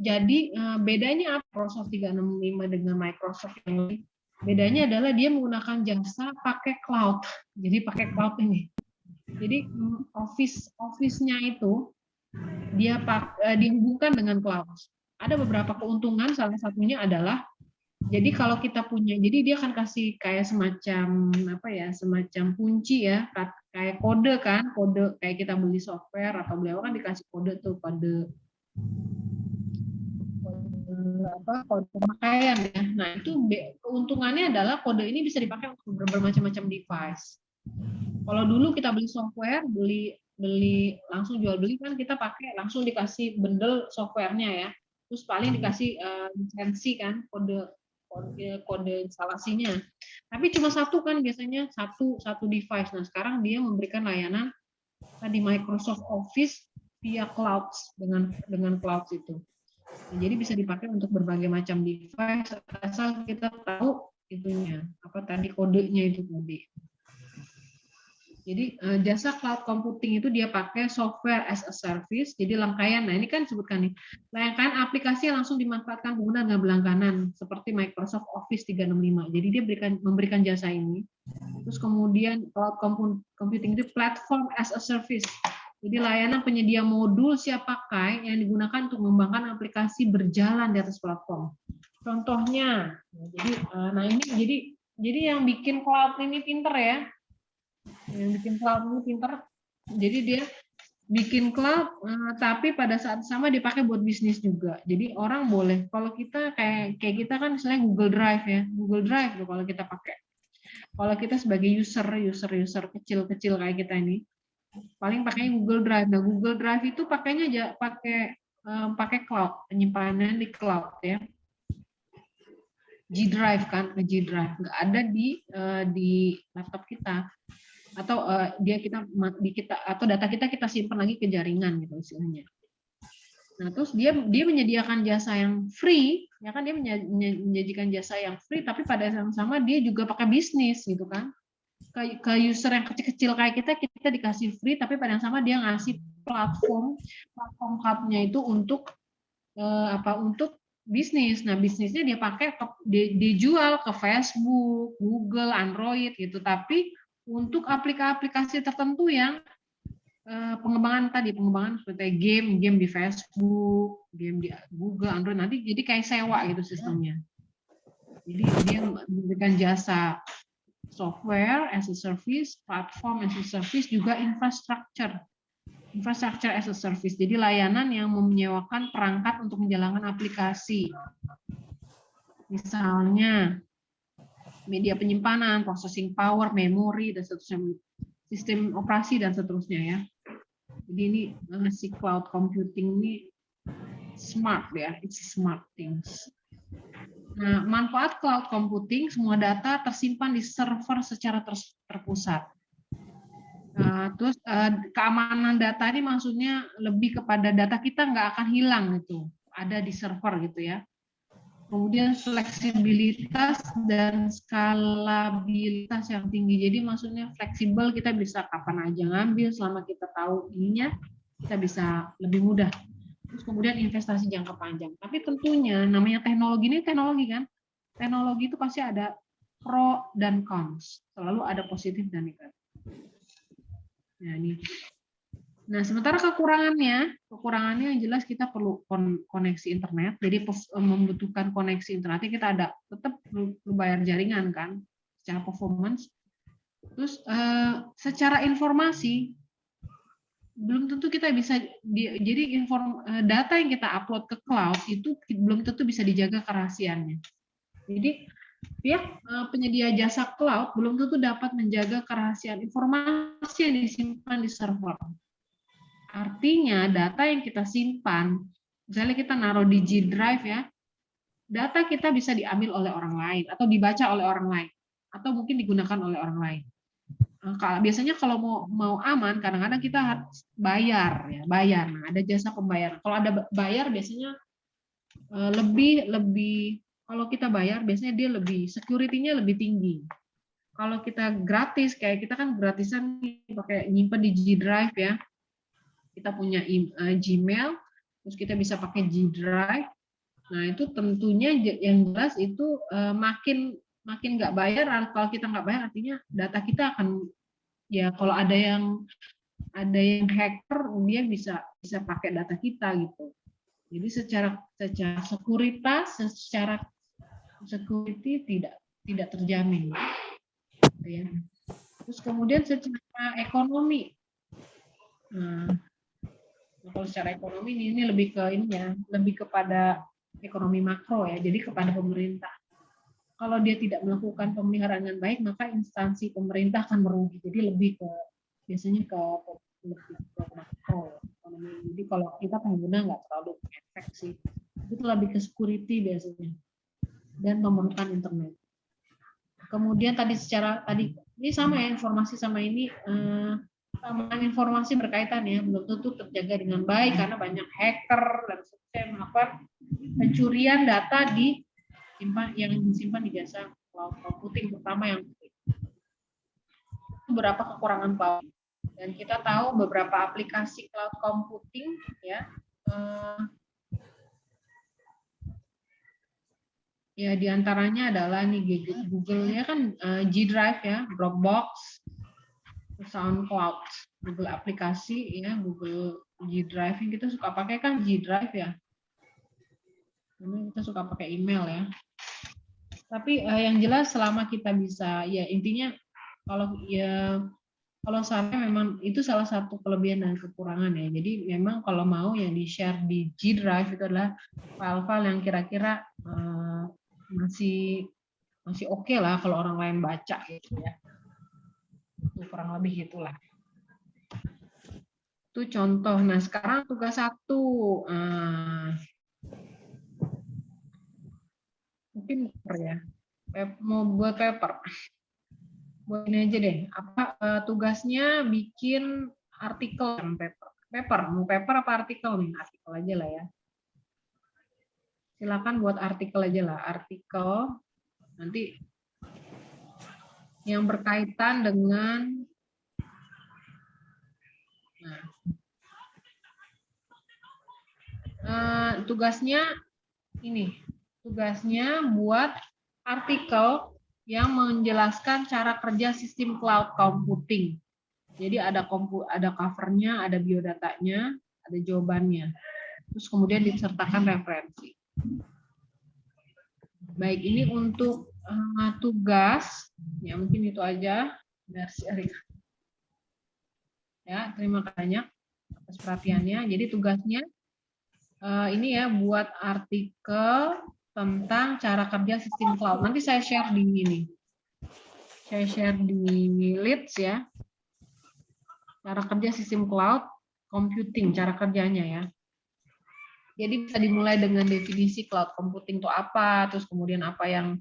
Jadi bedanya apa Microsoft 365 dengan Microsoft yang lain? Bedanya adalah dia menggunakan jasa pakai cloud. Jadi pakai cloud ini. Jadi Office-nya itu dia dihubungkan dengan cloud. Ada beberapa keuntungan, salah satunya adalah jadi kalau kita punya, jadi dia akan kasih kayak semacam semacam kunci ya, kayak kode kan, kode kayak kita beli software atau beli apa kan dikasih kode tuh, kode pemakaian ya. Nah itu keuntungannya adalah kode ini bisa dipakai untuk bermacam-macam device. Kalau dulu kita beli software, beli langsung jual beli kan kita pakai langsung dikasih bundle softwarenya ya, terus paling dikasih lisensi kan, kode instalasinya. Tapi cuma satu kan biasanya satu device. Nah sekarang dia memberikan layanan tadi Microsoft Office via cloud dengan cloud itu. Nah, jadi bisa dipakai untuk berbagai macam device asal kita tahu itunya apa tadi kodenya itu tadi. Jadi jasa cloud computing itu dia pakai software as a service, jadi rangkaian. Nah ini kan disebutkan nih, rangkaian aplikasi yang langsung dimanfaatkan pengguna dengan berlangganan seperti Microsoft Office 365. Jadi dia memberikan jasa ini. Terus kemudian cloud computing itu platform as a service. Jadi layanan penyedia modul siap pakai yang digunakan untuk mengembangkan aplikasi berjalan di atas platform. Contohnya, nah ini jadi yang bikin cloud ini pinter ya. Yang bikin cloud ini pinter, jadi dia bikin cloud tapi pada saat sama dipakai buat bisnis juga. Jadi orang boleh, kalau kita kayak kita kan misalnya Google Drive ya, Google Drive tuh kalau kita pakai. Kalau kita sebagai user kecil kayak kita ini, paling pakainya Google Drive. Nah Google Drive itu pakainya pakai cloud, penyimpanan di cloud ya. G Drive kan, ke G Drive nggak ada di laptop kita, atau atau data kita simpan lagi ke jaringan gitu istilahnya. Nah, terus dia menyediakan jasa yang free, ya kan, dia menyajikan jasa yang free, tapi pada saat yang sama dia juga pakai bisnis gitu kan. Ke user yang kecil-kecil kayak kita dikasih free, tapi pada yang sama dia ngasih platform cloud-nya itu untuk untuk bisnis. Nah, bisnisnya dia pakai dijual ke Facebook, Google, Android gitu, tapi untuk aplikasi tertentu yang pengembangan seperti game di Facebook, game di Google, Android, nanti jadi kayak sewa gitu sistemnya. Jadi dia memberikan jasa software as a service, platform as a service, juga infrastructure as a service. Jadi layanan yang menyewakan perangkat untuk menjalankan aplikasi. Misalnya media penyimpanan, processing power, memori, dan seterusnya, sistem operasi dan seterusnya ya. Jadi ini si cloud computing ini smart ya, it's smart things. Nah, manfaat cloud computing, semua data tersimpan di server secara terpusat. Terus keamanan data ini maksudnya lebih kepada data kita nggak akan hilang gitu, ada di server gitu ya. Kemudian fleksibilitas dan skalabilitas yang tinggi. Jadi maksudnya fleksibel, kita bisa kapan aja ngambil selama kita tahu ininya, kita bisa lebih mudah. Terus kemudian investasi jangka panjang. Tapi tentunya namanya teknologi ini teknologi kan. Teknologi itu pasti ada pro dan cons. Selalu ada positif dan negatif. Nah, ini. Nah, sementara kekurangannya yang jelas kita perlu koneksi internet. Jadi membutuhkan koneksi internet, kita tetap perlu bayar jaringan kan, secara performance. Terus secara informasi belum tentu kita bisa jadi data yang kita upload ke cloud itu belum tentu bisa dijaga kerahasiaannya. Jadi pihak penyedia jasa cloud belum tentu dapat menjaga kerahasiaan informasi yang disimpan di server. Artinya data yang kita simpan, misalnya kita naruh di G Drive ya, data kita bisa diambil oleh orang lain atau dibaca oleh orang lain atau mungkin digunakan oleh orang lain. Biasanya kalau mau aman, kadang-kadang kita harus bayar. Nah, ada jasa pembayaran. Kalau ada bayar biasanya lebih kalau kita bayar biasanya dia lebih security-nya lebih tinggi. Kalau kita gratis, kayak kita kan gratisan pakai nyimpen di G Drive ya. Kita punya Gmail, terus kita bisa pakai G Drive. Nah, itu tentunya yang jelas itu makin nggak bayar. Kalau kita nggak bayar, artinya data kita akan, ya kalau ada yang hacker, dia bisa pakai data kita gitu. Jadi secara sekuritas, secara security tidak terjamin. Ya. Terus kemudian secara ekonomi. Nah, kalau secara ekonomi ini lebih ke lebih kepada ekonomi makro ya, jadi kepada pemerintah. Kalau dia tidak melakukan pemeliharaan dengan baik, maka instansi pemerintah akan merugi. Jadi biasanya ke makro ekonomi. Jadi kalau kita pengguna nggak terlalu efek sih, itu lebih ke security biasanya dan memerlukan internet. Kemudian tadi ini sama ya, informasi sama ini. Keamanan informasi berkaitan ya, belum tentu terjaga dengan baik karena banyak hacker dan seterusnya melakukan pencurian data yang disimpan di jasa cloud computing, terutama yang beberapa kekurangan cloud. Dan kita tahu beberapa aplikasi cloud computing ya, ya diantaranya adalah nih Google-nya kan G Drive ya, Dropbox, SoundCloud, Google aplikasi ya, Google G Drive yang kita suka pakai kan G Drive ya. Ini kita suka pakai email ya. Tapi yang jelas selama kita bisa, ya intinya kalau saya memang itu salah satu kelebihan dan kekurangan ya. Jadi memang kalau mau yang di-share di G Drive itu adalah file-file yang kira-kira masih oke lah kalau orang lain baca gitu ya. Itu kurang lebih itulah. Itu contoh. Nah, sekarang tugas 1. Mungkin paper ya. Mau buat paper. Buat ini aja deh. Apa tugasnya bikin artikel yang paper. Mau paper apa artikel nih? Artikel aja lah ya. Silakan buat artikel aja lah. Artikel nanti yang berkaitan dengan tugasnya ini. Tugasnya buat artikel yang menjelaskan cara kerja sistem cloud computing. Jadi ada covernya, ada biodatanya, ada jawabannya. Terus kemudian disertakan referensi. Baik, ini untuk tugas. Ya mungkin itu aja dari sharing. Ya, terima kasih banyak atas perhatiannya. Jadi tugasnya ini ya buat artikel tentang cara kerja sistem cloud. Nanti saya share di ini. Saya share di Leads ya. Cara kerja sistem cloud computing, cara kerjanya ya. Jadi bisa dimulai dengan definisi cloud computing itu apa, terus kemudian apa yang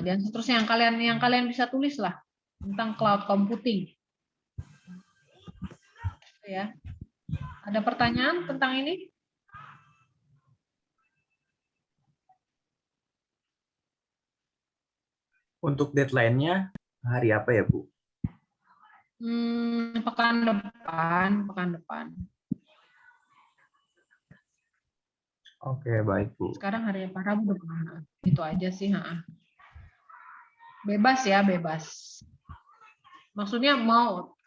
dan seterusnya yang kalian bisa tulis lah tentang cloud computing. Ya. Ada pertanyaan tentang ini? Untuk deadline-nya hari apa ya, Bu? Pekan depan. Oke, baik, Bu. Sekarang hari apa? Rabu depan. Itu aja sih, Bebas ya, bebas. Maksudnya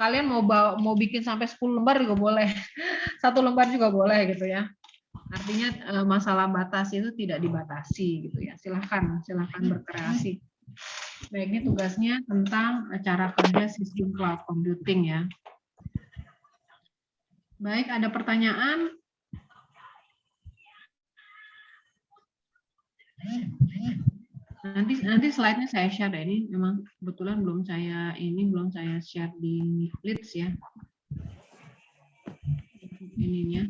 kalian mau bikin sampai 10 lembar juga boleh. 1 lembar juga boleh gitu ya. Artinya masalah batas itu tidak dibatasi gitu ya. Silahkan berkreasi. Baik, ini tugasnya tentang cara kerja sistem cloud computing ya. Baik, ada pertanyaan? Nanti slide-nya saya share deh. Ini memang kebetulan belum saya share di Leads ya. Ininya.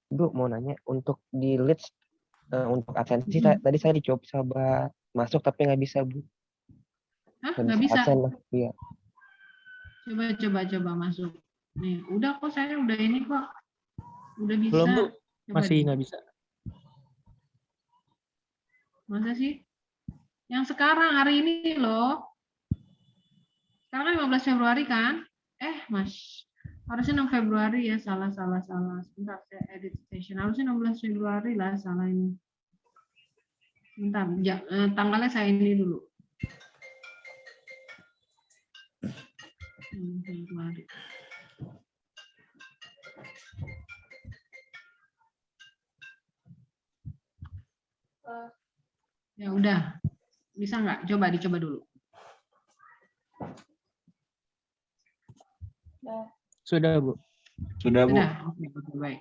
Bu, mau nanya untuk di Leads untuk absensi tadi saya dicoba masuk tapi nggak bisa, Bu. Hah, nggak bisa? Iya. Coba masuk. Nih, udah kok saya udah ini kok. Udah bisa. Belum, Bu. Coba Masih nggak bisa. Masa sih? Yang sekarang hari ini loh. Sekarang kan 15 Februari kan? Mas. Harusnya 6 Februari ya, salah. Sebentar, saya edit station. Harusnya 16 Februari lah, salah ini. Bentar, tanggalnya saya ini dulu. Februari. Ya udah, bisa nggak? Dicoba dulu. Sudah, Bu. Sudah, Bu. Oke, baik.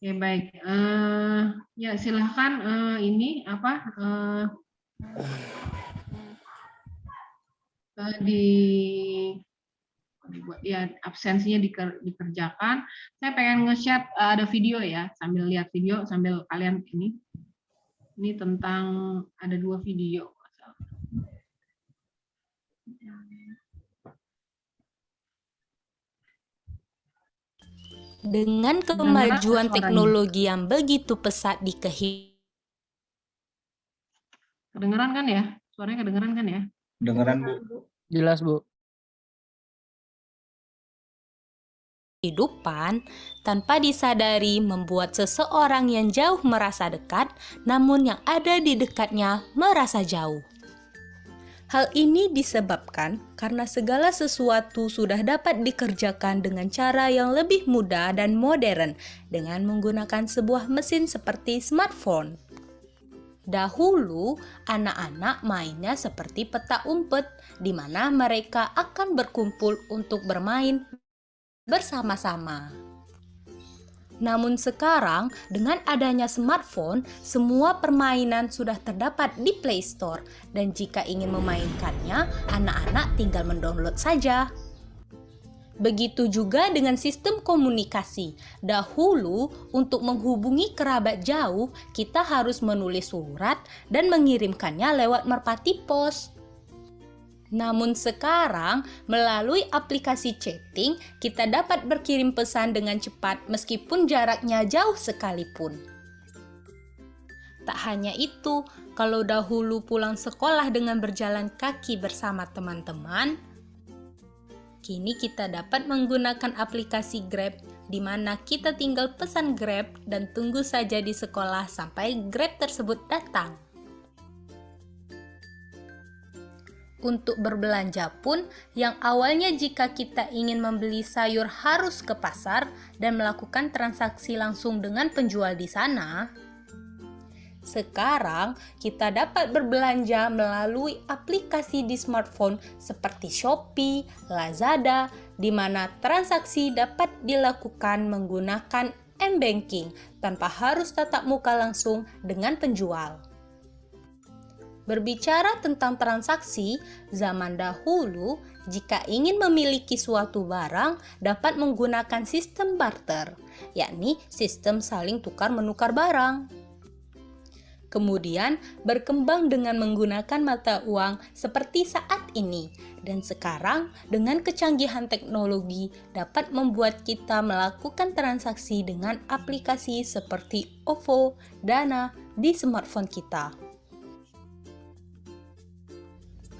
Ya baik. Ya silahkan ini apa ya absensinya dikerjakan. Saya pengen nge-share ada video ya, sambil lihat video sambil kalian ini. Ini tentang ada 2 video. Dengan kemajuan teknologi yang begitu pesat di Kedengeran kan ya? Suaranya kedengeran kan ya? Kedengeran, Bu. Jelas, Bu. kehidupan tanpa disadari membuat seseorang yang jauh merasa dekat, namun yang ada di dekatnya merasa jauh. Hal ini disebabkan karena segala sesuatu sudah dapat dikerjakan dengan cara yang lebih mudah dan modern dengan menggunakan sebuah mesin seperti smartphone. Dahulu, anak-anak mainnya seperti petak umpet, di mana mereka akan berkumpul untuk bermain bersama-sama. Namun sekarang, dengan adanya smartphone, semua permainan sudah terdapat di Play Store, dan jika ingin memainkannya, anak-anak tinggal mendownload saja. Begitu juga dengan sistem komunikasi. Dahulu, untuk menghubungi kerabat jauh, kita harus menulis surat dan mengirimkannya lewat merpati pos. Namun sekarang, melalui aplikasi chatting, kita dapat berkirim pesan dengan cepat meskipun jaraknya jauh sekalipun. Tak hanya itu, kalau dahulu pulang sekolah dengan berjalan kaki bersama teman-teman, kini kita dapat menggunakan aplikasi Grab, di mana kita tinggal pesan Grab dan tunggu saja di sekolah sampai Grab tersebut datang. Untuk berbelanja pun, yang awalnya jika kita ingin membeli sayur harus ke pasar dan melakukan transaksi langsung dengan penjual di sana, sekarang kita dapat berbelanja melalui aplikasi di smartphone seperti Shopee, Lazada, di mana transaksi dapat dilakukan menggunakan m-banking tanpa harus tatap muka langsung dengan penjual. Berbicara tentang transaksi, zaman dahulu, jika ingin memiliki suatu barang, dapat menggunakan sistem barter, yakni sistem saling tukar-menukar barang. Kemudian berkembang dengan menggunakan mata uang seperti saat ini, dan sekarang dengan kecanggihan teknologi dapat membuat kita melakukan transaksi dengan aplikasi seperti OVO, Dana di smartphone kita.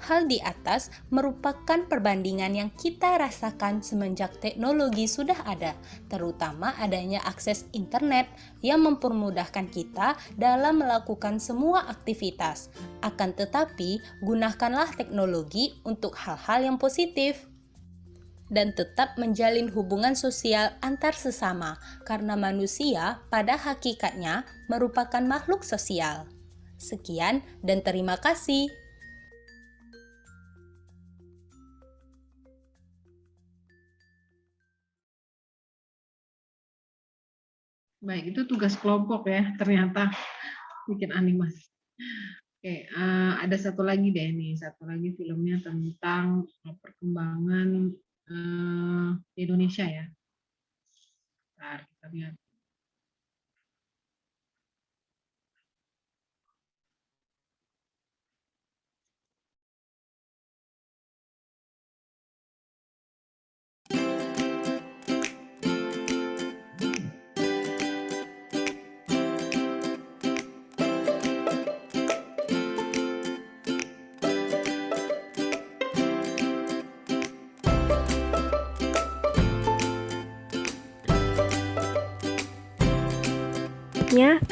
Hal di atas merupakan perbandingan yang kita rasakan semenjak teknologi sudah ada, terutama adanya akses internet yang mempermudahkan kita dalam melakukan semua aktivitas. Akan tetapi, gunakanlah teknologi untuk hal-hal yang positif dan tetap menjalin hubungan sosial antar sesama, karena manusia pada hakikatnya merupakan makhluk sosial. Sekian dan terima kasih. Baik, itu tugas kelompok ya, ternyata bikin animasi. Oke, ada satu lagi deh nih, satu lagi filmnya tentang perkembangan di Indonesia ya. Bentar, kita lihat.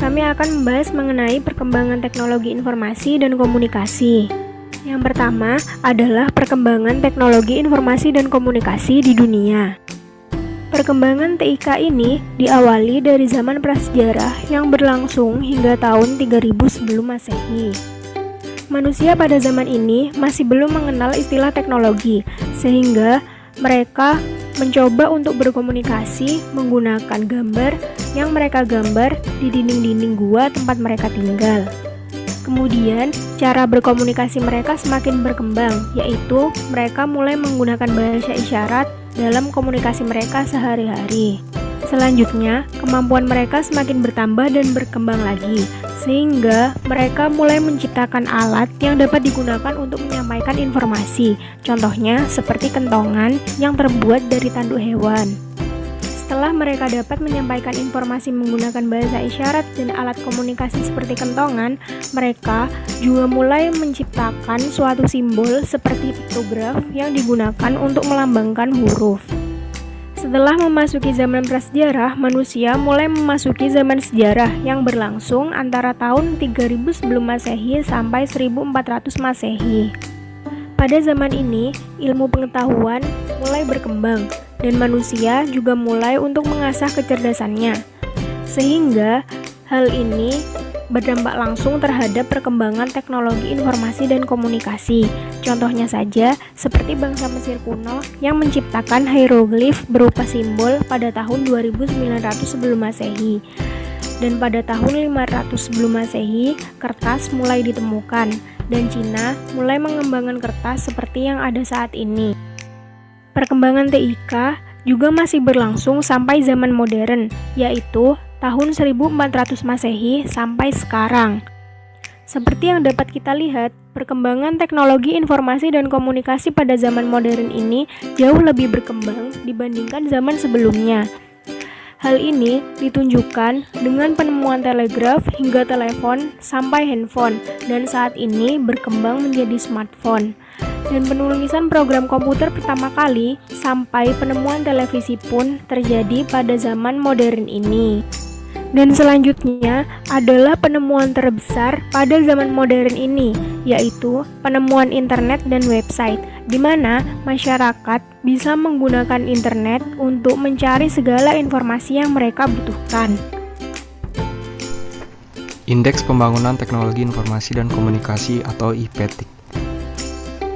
Kami akan membahas mengenai perkembangan teknologi informasi dan komunikasi. Yang pertama adalah perkembangan teknologi informasi dan komunikasi di dunia. Perkembangan TIK ini diawali dari zaman prasejarah yang berlangsung hingga tahun 3000 sebelum Masehi. Manusia pada zaman ini masih belum mengenal istilah teknologi, sehingga mereka mencoba untuk berkomunikasi menggunakan gambar yang mereka gambar di dinding-dinding gua tempat mereka tinggal. Kemudian, cara berkomunikasi mereka semakin berkembang, yaitu mereka mulai menggunakan bahasa isyarat dalam komunikasi mereka sehari-hari. Selanjutnya, kemampuan mereka semakin bertambah dan berkembang lagi, sehingga mereka mulai menciptakan alat yang dapat digunakan untuk menyampaikan informasi. Contohnya, seperti kentongan yang terbuat dari tanduk hewan. Setelah mereka dapat menyampaikan informasi menggunakan bahasa isyarat dan alat komunikasi seperti kentongan, mereka juga mulai menciptakan suatu simbol seperti piktograf yang digunakan untuk melambangkan huruf. Setelah memasuki zaman prasejarah, manusia mulai memasuki zaman sejarah yang berlangsung antara tahun 3000 sebelum Masehi sampai 1400 Masehi. Pada zaman ini, ilmu pengetahuan mulai berkembang dan manusia juga mulai untuk mengasah kecerdasannya. Sehingga hal ini berdampak langsung terhadap perkembangan teknologi informasi dan komunikasi. Contohnya saja, seperti bangsa Mesir kuno yang menciptakan hieroglif berupa simbol pada tahun 2900 sebelum Masehi. Dan pada tahun 500 sebelum Masehi, kertas mulai ditemukan, dan Cina mulai mengembangkan kertas seperti yang ada saat ini. Perkembangan TIK juga masih berlangsung sampai zaman modern, yaitu tahun 1400 Masehi sampai sekarang. Seperti yang dapat kita lihat, perkembangan teknologi informasi dan komunikasi pada zaman modern ini jauh lebih berkembang dibandingkan zaman sebelumnya. Hal ini ditunjukkan dengan penemuan telegraf hingga telepon sampai handphone, dan saat ini berkembang menjadi smartphone. Dan penulisan program komputer pertama kali sampai penemuan televisi pun terjadi pada zaman modern ini. Dan selanjutnya adalah penemuan terbesar pada zaman modern ini, yaitu penemuan internet dan website, di mana masyarakat bisa menggunakan internet untuk mencari segala informasi yang mereka butuhkan. Indeks Pembangunan Teknologi Informasi dan Komunikasi atau IPTIK.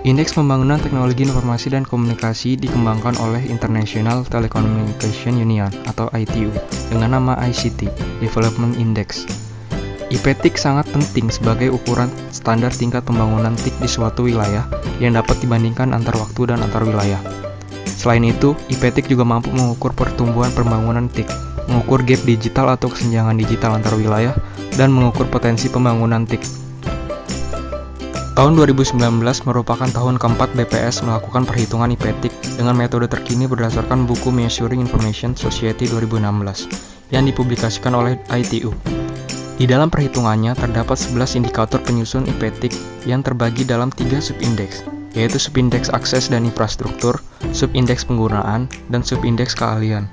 Indeks Pembangunan Teknologi Informasi dan Komunikasi dikembangkan oleh International Telecommunication Union atau ITU dengan nama ICT Development Index. IPTIK sangat penting sebagai ukuran standar tingkat pembangunan TIK di suatu wilayah yang dapat dibandingkan antar waktu dan antar wilayah. Selain itu, IPTIK juga mampu mengukur pertumbuhan pembangunan TIK, mengukur gap digital atau kesenjangan digital antar wilayah, dan mengukur potensi pembangunan TIK. Tahun 2019 merupakan tahun keempat BPS melakukan perhitungan IPTIK dengan metode terkini berdasarkan buku Measuring Information Society 2016 yang dipublikasikan oleh ITU. Di dalam perhitungannya terdapat 11 indikator penyusun IPTIK yang terbagi dalam 3 subindeks, yaitu subindeks akses dan infrastruktur, subindeks penggunaan, dan subindeks keahlian.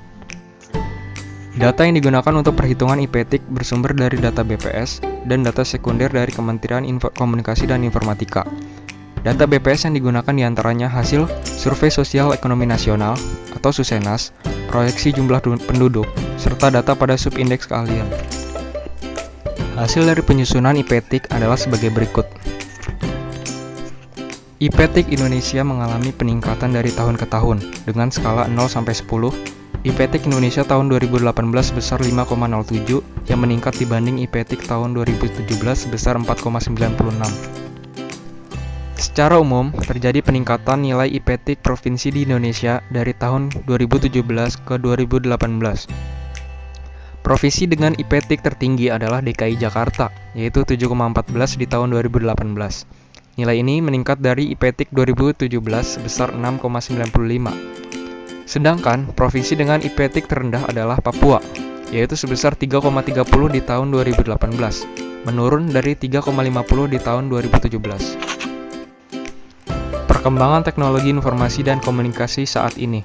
Data yang digunakan untuk perhitungan IPTIK bersumber dari data BPS dan data sekunder dari Kementerian Komunikasi dan Informatika. Data BPS yang digunakan diantaranya hasil Survei Sosial Ekonomi Nasional atau Susenas, proyeksi jumlah penduduk, serta data pada subindeks keahlian. Hasil dari penyusunan IPTIK adalah sebagai berikut. IPTIK Indonesia mengalami peningkatan dari tahun ke tahun dengan skala 0 sampai 10. IPTIK Indonesia tahun 2018 sebesar 5,07 yang meningkat dibanding IPTIK tahun 2017 sebesar 4,96. Secara umum, terjadi peningkatan nilai IPTIK provinsi di Indonesia dari tahun 2017 ke 2018. Provinsi dengan IPTIK tertinggi adalah DKI Jakarta, yaitu 7,14 di tahun 2018. Nilai ini meningkat dari IPTIK 2017 sebesar 6,95. Sedangkan provinsi dengan IPTIK terendah adalah Papua, yaitu sebesar 3,30 di tahun 2018, menurun dari 3,50 di tahun 2017. Perkembangan teknologi informasi dan komunikasi saat ini.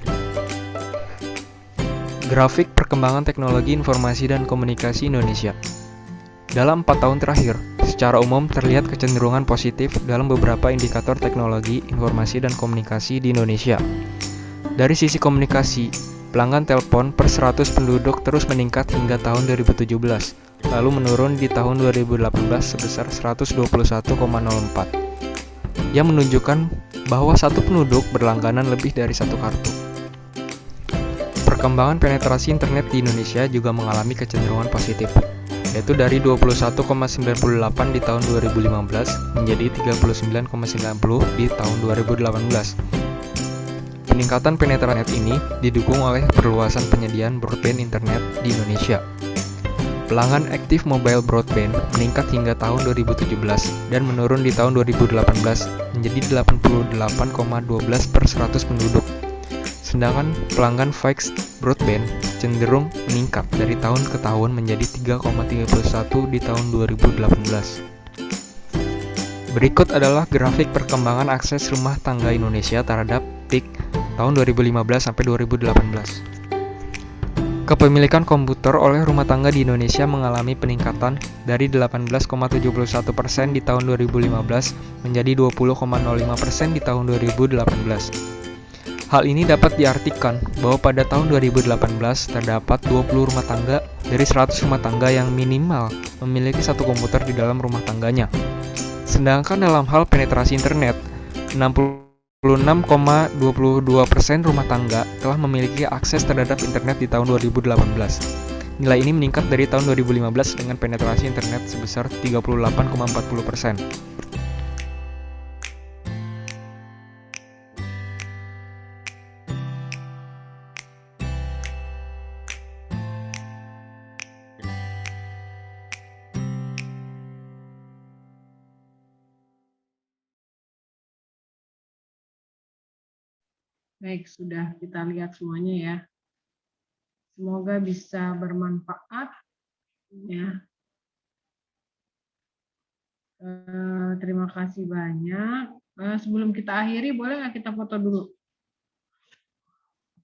Grafik perkembangan teknologi informasi dan komunikasi Indonesia. Dalam 4 tahun terakhir, secara umum terlihat kecenderungan positif dalam beberapa indikator teknologi informasi dan komunikasi di Indonesia. Dari sisi komunikasi, pelanggan telepon per 100 penduduk terus meningkat hingga tahun 2017, lalu menurun di tahun 2018 sebesar 121,04, yang menunjukkan bahwa satu penduduk berlangganan lebih dari satu kartu. Perkembangan penetrasi internet di Indonesia juga mengalami kecenderungan positif, yaitu dari 21,98 di tahun 2015 menjadi 39,90 di tahun 2018. Peningkatan penetrasi ini didukung oleh perluasan penyediaan broadband internet di Indonesia. Pelanggan aktif mobile broadband meningkat hingga tahun 2017 dan menurun di tahun 2018 menjadi 88,12 per 100 penduduk. Sedangkan pelanggan fixed broadband cenderung meningkat dari tahun ke tahun menjadi 3,31 di tahun 2018. Berikut adalah grafik perkembangan akses rumah tangga Indonesia terhadap TIK tahun 2015 sampai 2018. Kepemilikan komputer oleh rumah tangga di Indonesia mengalami peningkatan dari 18,71% di tahun 2015 menjadi 20,05% di tahun 2018. Hal ini dapat diartikan bahwa pada tahun 2018 terdapat 20 rumah tangga dari 100 rumah tangga yang minimal memiliki satu komputer di dalam rumah tangganya. Sedangkan dalam hal penetrasi internet, 66,22% rumah tangga telah memiliki akses terhadap internet di tahun 2018. Nilai ini meningkat dari tahun 2015 dengan penetrasi internet sebesar 38,40%. Baik, sudah kita lihat semuanya ya. Semoga bisa bermanfaat ya. Terima kasih banyak. Sebelum kita akhiri, boleh nggak kita foto dulu?